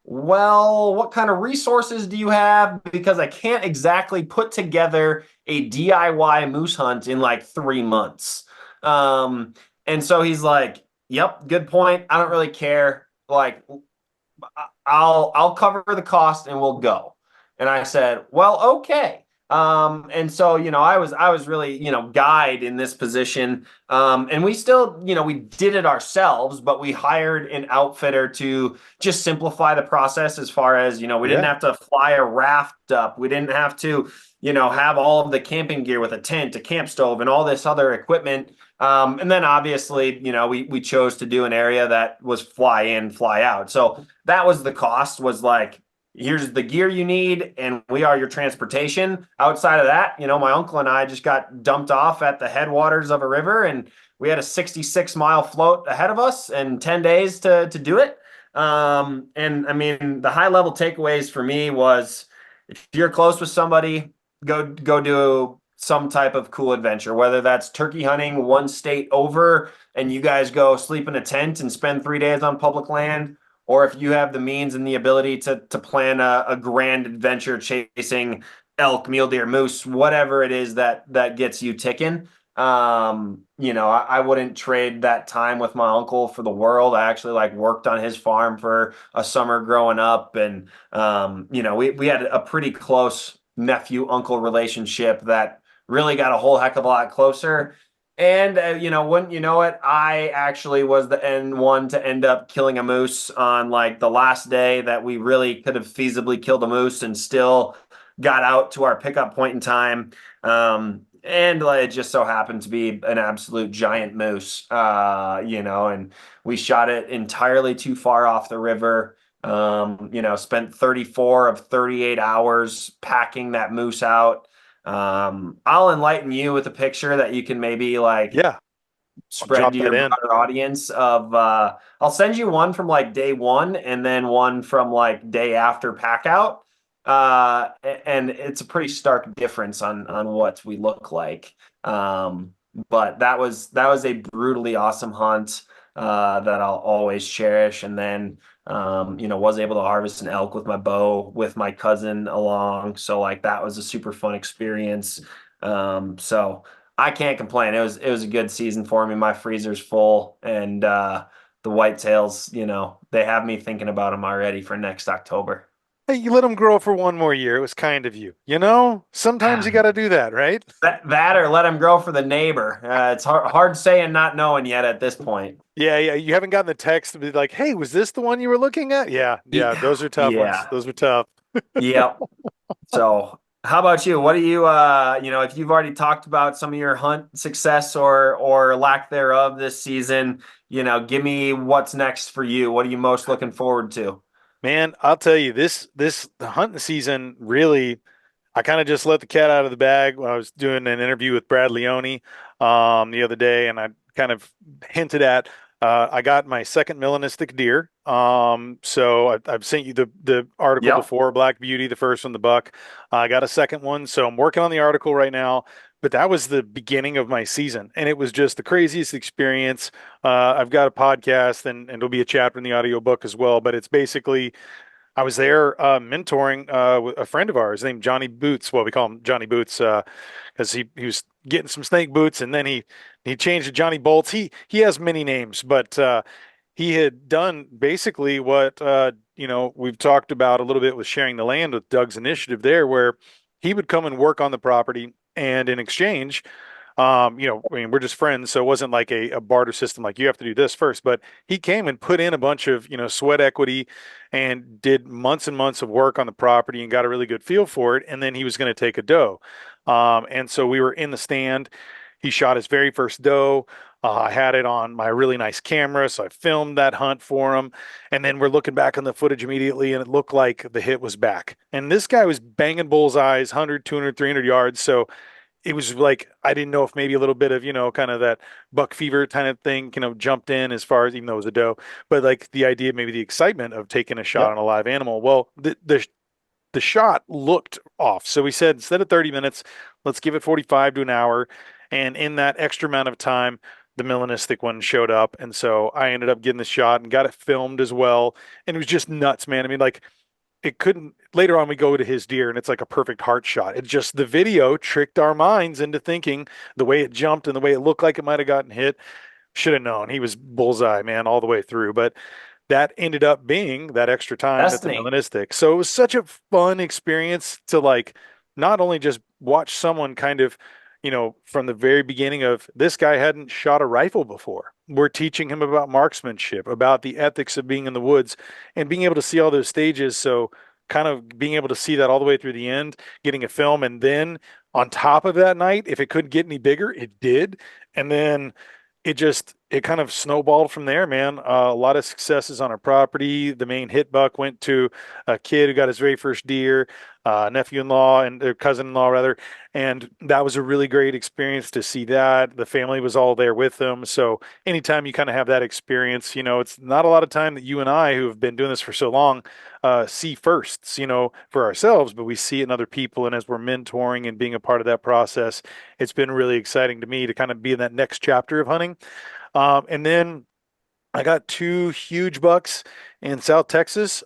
"Well, what kind of resources do you have? Because I can't exactly put together a DIY moose hunt in like 3 months." And so he's like, "Yep, good point. I don't really care. Like, I'll cover the cost and we'll go." And I said, "Well, okay." And so, I was really, guide in this position. And we still, we did it ourselves, but we hired an outfitter to just simplify the process as far as, we didn't Yeah. have to fly a raft up. We didn't have to, have all of the camping gear with a tent, a camp stove, and all this other equipment. And then obviously, we chose to do an area that was fly in, fly out. So that was the cost, was like, here's the gear you need, and we are your transportation. Outside of that, my uncle and I just got dumped off at the headwaters of a river, and we had a 66-mile float ahead of us and 10 days to do it. And I mean, the high level takeaways for me was, if you're close with somebody, go do some type of cool adventure, whether that's turkey hunting one state over and you guys go sleep in a tent and spend 3 days on public land, or if you have the means and the ability to plan a grand adventure chasing elk, mule deer, moose, whatever it is that gets you ticking. I wouldn't trade that time with my uncle for the world. I actually like worked on his farm for a summer growing up, and we had a pretty close nephew uncle relationship that really got a whole heck of a lot closer. And wouldn't you know it, I actually was the one to end up killing a moose on like the last day that we really could have feasibly killed a moose and still got out to our pickup point in time. And like, it just so happened to be an absolute giant moose, and we shot it entirely too far off the river. Spent 34 of 38 hours packing that moose out. I'll enlighten you with a picture that you can maybe like Yeah, I'll spread drop to that your in. broader audience of I'll send you one from like day one and then one from like day after pack out. And it's a pretty stark difference on what we look like. But that was a brutally awesome hunt that I'll always cherish. And then was able to harvest an elk with my bow with my cousin along. So like that was a super fun experience. So I can't complain. It was a good season for me. My freezer's full, and the whitetails, they have me thinking about them already for next October. Hey, you let them grow for one more year. It was kind of you. You know, sometimes you got to do that, right? That or let them grow for the neighbor. It's hard saying not knowing yet at this point. Yeah, yeah. You haven't gotten the text to be like, "Hey, was this the one you were looking at?" Yeah, yeah. Those are tough ones. Yeah. Those are tough. Yep. So, how about you? What do you if you've already talked about some of your hunt success or lack thereof this season, give me what's next for you. What are you most looking forward to? Man, I'll tell you, this the hunting season really. I kind of just let the cat out of the bag when I was doing an interview with Brad Leone the other day, and I kind of hinted at I got my second melanistic deer. So I've sent you the article Yep. before, Black Beauty, the first one, the buck. I got a second one, so I'm working on the article right now. But that was the beginning of my season, and it was just the craziest experience. I've got a podcast, and it'll be a chapter in the audiobook as well. But it's basically I was there mentoring with a friend of ours named Johnny Boots. Well, we call him Johnny Boots because he was getting some snake boots, and then he changed to Johnny Bolts. He has many names, but he had done basically what we've talked about a little bit with sharing the land with Doug's initiative there, where he would come and work on the property, and in exchange, I mean, we're just friends, so it wasn't like a barter system like you have to do this first. But he came and put in a bunch of sweat equity and did months and months of work on the property and got a really good feel for it. And then he was going to take a doe, and so we were in the stand. He shot his very first doe. I had it on my really nice camera, so I filmed that hunt for him. And then we're looking back on the footage immediately, and it looked like the hit was back. And this guy was banging bullseyes, 100, 200, 300 yards. So it was like I didn't know if maybe a little bit of kind of that buck fever kind of thing jumped in as far as even though it was a doe, but like the idea maybe the excitement of taking a shot on Yep. a live animal. Well, the shot looked off, so we said instead of 30 minutes, let's give it 45 to an hour, and in that extra amount of time. The melanistic one showed up, and so I ended up getting the shot and got it filmed as well. And it was just nuts, man. I mean, like it couldn't later on we go to his deer and it's like a perfect heart shot. It just the video tricked our minds into thinking the way it jumped and the way it looked like it might have gotten hit. Should have known he was bullseye, man, all the way through. But that ended up being that extra time that the Destiny. melanistic. So it was such a fun experience to like not only just watch someone kind of, from the very beginning of this guy hadn't shot a rifle before. We're teaching him about marksmanship, about the ethics of being in the woods and being able to see all those stages. So kind of being able to see that all the way through the end, getting a film, and then on top of that night, if it couldn't get any bigger, it did. And then it kind of snowballed from there, man. A lot of successes on our property. The main hit buck went to a kid who got his very first deer, nephew-in-law and their cousin-in-law rather, and that was a really great experience to see that. The family was all there with them. So anytime you kind of have that experience, it's not a lot of time that you and I, who have been doing this for so long, see firsts, for ourselves, but we see it in other people. And as we're mentoring and being a part of that process, it's been really exciting to me to kind of be in that next chapter of hunting. And then I got two huge bucks in South Texas.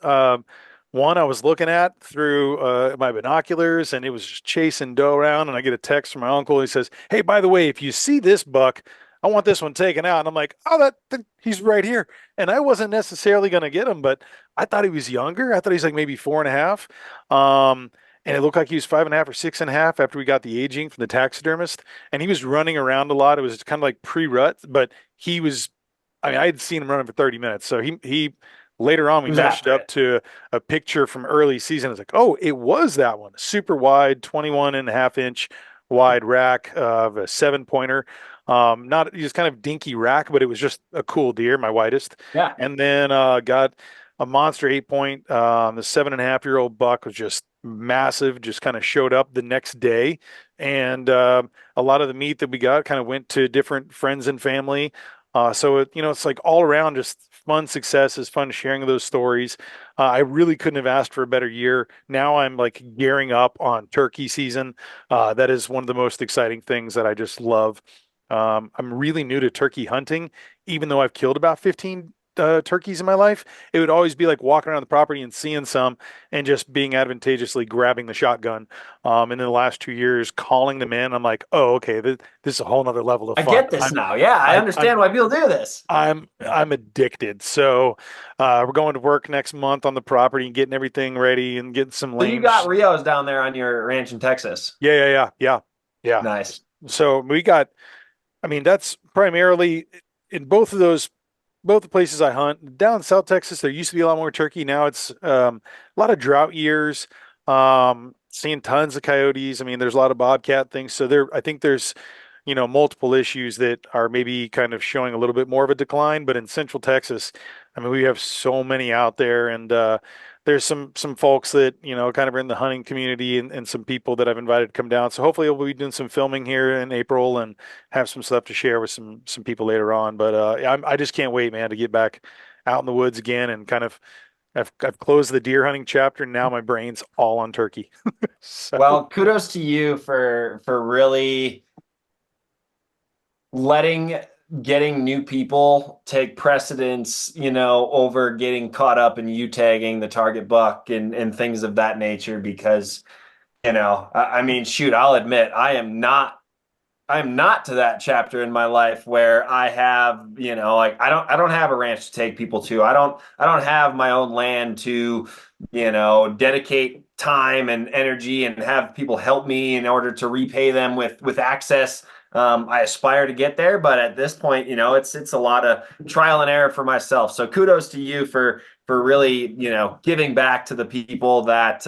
One I was looking at through my binoculars, and it was just chasing doe around. And I get a text from my uncle. He says, "Hey, by the way, if you see this buck, I want this one taken out." And I'm like, "Oh, he's right here." And I wasn't necessarily going to get him, but I thought he was younger. I thought he's like maybe 4.5. And it looked like he was 5.5 or 6.5 after we got the aging from the taxidermist. And he was running around a lot. It was kind of like pre-rut, but he was I mean, I had seen him running for 30 minutes. So he later on we He was matched after up it. to a picture from early season. It's like, oh, it was that one. Super wide, 21.5 inch wide rack of a 7 pointer. Not just kind of dinky rack, but it was just a cool deer, my widest. Yeah. And then got a monster 8 point. The 7.5-year-old buck was just massive, just kind of showed up the next day. And a lot of the meat that we got kind of went to different friends and family. So it's like all around just fun successes, fun sharing those stories. I really couldn't have asked for a better year. Now I'm like gearing up on turkey season. That is one of the most exciting things that I just love. I'm really new to turkey hunting, even though I've killed about 15 turkeys in my life. It would always be like walking around the property and seeing some and just being advantageously grabbing the shotgun. And in the last 2 years, calling them in, I'm like, oh, okay, this is a whole nother level of I fun. get this now. Yeah, I I'm understand why people do this. I'm addicted. So we're going to work next month on the property and getting everything ready and getting some So you got lanes. Rios down there on your ranch in Texas. Yeah. Nice. So we got, I mean, that's primarily in both the places I hunt. Down in South Texas, there used to be a lot more turkey. Now it's a lot of drought years. Seeing tons of coyotes. I mean, there's a lot of bobcat things. So I think there's, multiple issues that are maybe kind of showing a little bit more of a decline. But in Central Texas, I mean, we have so many out there, and there's some folks that kind of are in the hunting community, and some people that I've invited to come down. So hopefully, we'll be doing some filming here in April and have some stuff to share with some people later on. But I just can't wait, man, to get back out in the woods again and kind of. I've closed the deer hunting chapter, and now my brain's all on turkey. So. Well, kudos to you for really letting getting new people take precedence, over getting caught up in you tagging the target buck and things of that nature. Because, I mean, shoot, I'll admit I'm not to that chapter in my life where I have, like I don't have a ranch to take people to. I don't have my own land to, dedicate time and energy and have people help me in order to repay them with access. I aspire to get there, but at this point, it's a lot of trial and error for myself. So kudos to you for really, giving back to the people that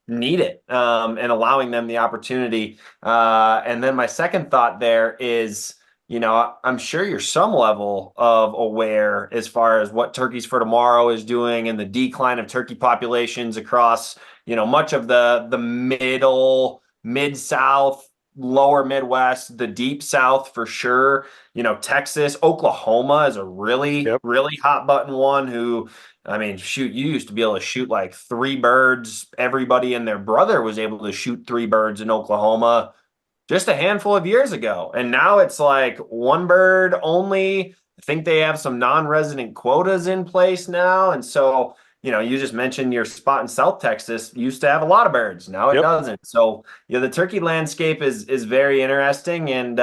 need it, and allowing them the opportunity. And then my second thought there is, I'm sure you're some level of aware as far as what Turkeys for Tomorrow is doing and the decline of turkey populations across, much of the middle, mid South, lower Midwest, the deep South for sure. Texas, Oklahoma is a really, Yep. really hot button one who, I mean, shoot, you used to be able to shoot like three birds. Everybody and their brother was able to shoot three birds in Oklahoma just a handful of years ago. And now it's like one bird only. I think they have some non-resident quotas in place now. And so, you just mentioned your spot in South Texas used to have a lot of birds. Now it Yep. doesn't. So, the turkey landscape is very interesting. And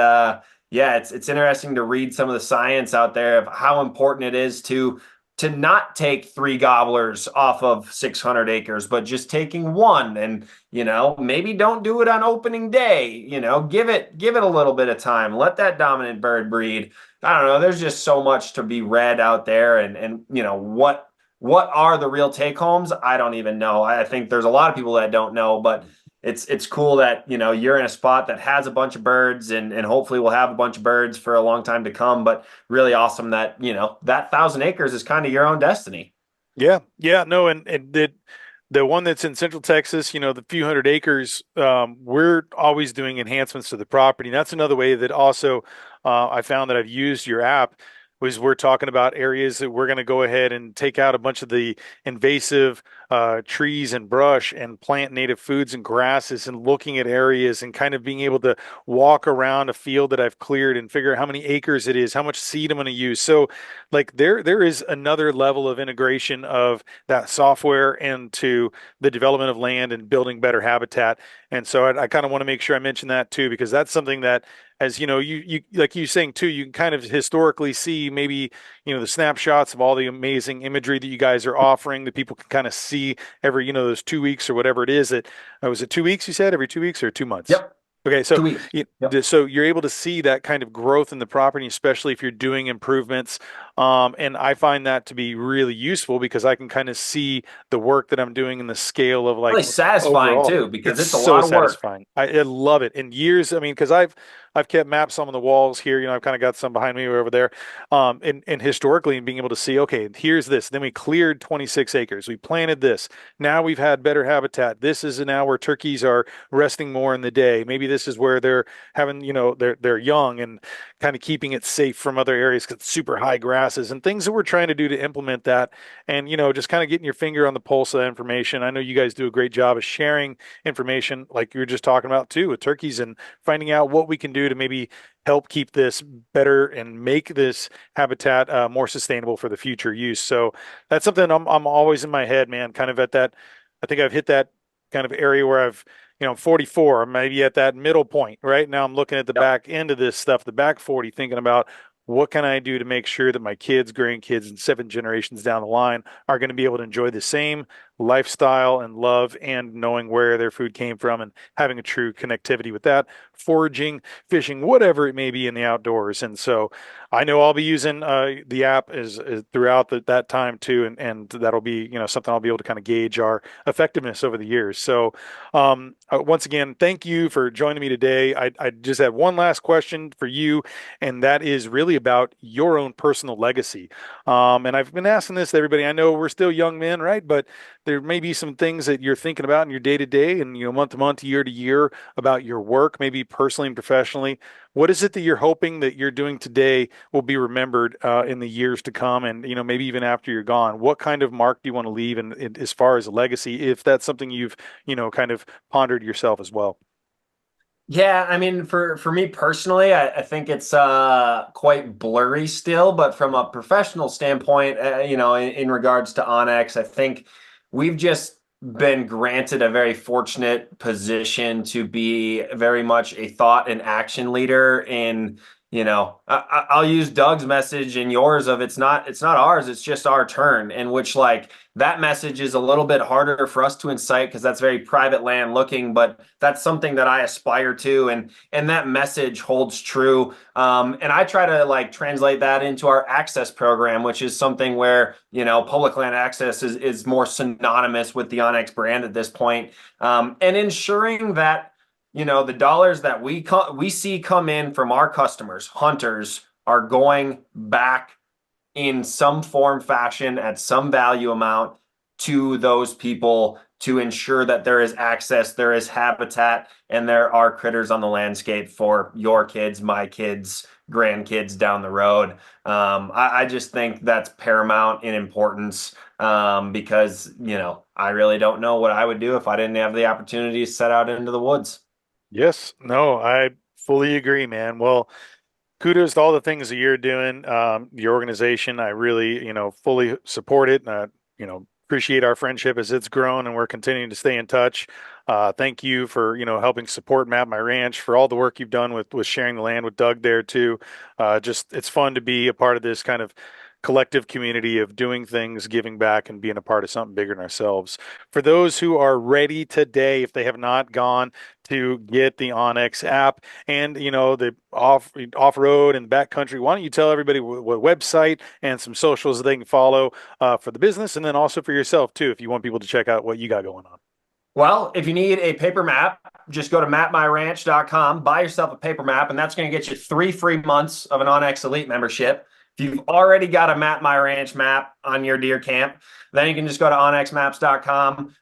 yeah, it's interesting to read some of the science out there of how important it is to not take three gobblers off of 600 acres, but just taking one. And, maybe don't do it on opening day. Give it a little bit of time. Let that dominant bird breed. I don't know. There's just so much to be read out there, and what are the real take homes? I don't even know. I think there's a lot of people that don't know, but it's cool that you're in a spot that has a bunch of birds, and hopefully we'll have a bunch of birds for a long time to come. But really awesome that that 1,000 acres is kind of your own destiny. Yeah, no, and the one that's in Central Texas, the few hundred acres, we're always doing enhancements to the property. And that's another way that also I found that I've used your app was we're talking about areas that we're going to go ahead and take out a bunch of the invasive trees and brush and plant native foods and grasses and looking at areas and kind of being able to walk around a field that I've cleared and figure out how many acres it is, how much seed I'm going to use. So like there is another level of integration of that software into the development of land and building better habitat. And so I kind of want to make sure I mention that too, because that's something that, as you like you saying too, you can kind of historically see maybe, the snapshots of all the amazing imagery that you guys are offering that people can kind of see every, those 2 weeks or whatever it is that, was it 2 weeks you said, every 2 weeks or 2 months? Yep. Okay, so 2 weeks. Yep. so you're able to see that kind of growth in the property, especially if you're doing improvements. And I find that to be really useful because I can kind of see the work that I'm doing and the scale of like Really satisfying overall. too, because It's it's a so lot of work. satisfying. I love it. In years, I mean, because I've I've kept maps on the walls here. I've kind of got some behind me or over there. And historically, and being able to see, okay, here's this. Then we cleared 26 acres. We planted this. Now we've had better habitat. This is now where turkeys are resting more in the day. Maybe this is where they're having, they're young, and kind of keeping it safe from other areas because it's super high grasses and things that we're trying to do to implement that. And, just kind of getting your finger on the pulse of that information. I know you guys do a great job of sharing information like you were just talking about too with turkeys, and finding out what we can do to maybe help keep this better and make this habitat more sustainable for the future use. So that's something I'm always in my head, man, kind of at that. I think I've hit that kind of area where I'm 44, maybe at that middle point. Right now, I'm looking at the Yep. back end of this stuff, the back 40, thinking about what can I do to make sure that my kids, grandkids, and 7 generations down the line are going to be able to enjoy the same lifestyle and love, and knowing where their food came from and having a true connectivity with that, foraging, fishing, whatever it may be in the outdoors. And so I know I'll be using the app is throughout that time too, and that'll be something I'll be able to kind of gauge our effectiveness over the years. So once again, thank you for joining me today. I just have one last question for you, and that is really about your own personal legacy. And I've been asking this to everybody. I know we're still young men, right? But there may be some things that you're thinking about in your day to day and month to month, year to year, about your work, maybe personally and professionally. What is it that you're hoping that you're doing today will be remembered in the years to come, and maybe even after you're gone? What kind of mark do you want to leave, in as far as a legacy, if that's something you've kind of pondered yourself as well? Yeah, I mean, for me personally, I think it's quite blurry still, but from a professional standpoint, in regards to onX, I think we've just been granted a very fortunate position to be very much a thought and action leader in, I'll use Doug's message and yours of it's not ours, it's just our turn, in which like that message is a little bit harder for us to incite because that's very private land looking, but that's something that I aspire to, and that message holds true. And I try to like translate that into our access program, which is something where public land access is more synonymous with the onX brand at this point, and ensuring that the dollars that we see come in from our customers, hunters, are going back in some form, fashion, at some value amount to those people to ensure that there is access, there is habitat, and there are critters on the landscape for your kids, my kids, grandkids down the road. I just think that's paramount in importance, because, I really don't know what I would do if I didn't have the opportunity to set out into the woods. Yes, no, I fully agree, man. Well, kudos to all the things that you're doing, your organization. I really, fully support it. Appreciate our friendship as it's grown and we're continuing to stay in touch. Thank you for, helping support Map My Ranch, for all the work you've done with sharing the land with Doug there too. Just it's fun to be a part of this kind of collective community of doing things, giving back, and being a part of something bigger than ourselves. For those who are ready today, if they have not gone to get the onX app and the off road and backcountry, why don't you tell everybody what website and some socials that they can follow for the business, and then also for yourself too, if you want people to check out what you got going on. Well, if you need a paper map, just go to mapmyranch.com, buy yourself a paper map, and that's going to get you 3 free months of an onX Elite membership. If you've already got a Map My Ranch map on your deer camp, then you can just go to onxmaps.com,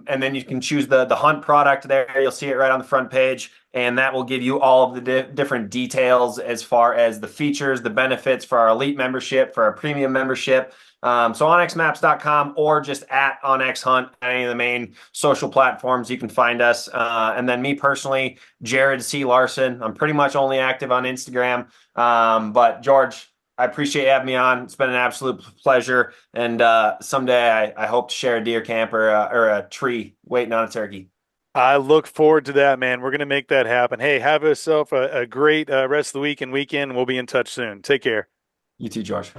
and then you can choose the hunt product there. You'll see it right on the front page, and that will give you all of the different details as far as the features, the benefits for our Elite membership, for our Premium membership. So onxmaps.com, or just at onX Hunt, any of the main social platforms, you can find us. And then me personally, Jared C. Larsen. I'm pretty much only active on Instagram. But George, I appreciate you having me on. It's been an absolute pleasure. And someday I hope to share a deer camp or a tree waiting on a turkey. I look forward to that, man. We're going to make that happen. Hey, have yourself a great rest of the week and weekend. We'll be in touch soon. Take care. You too, George.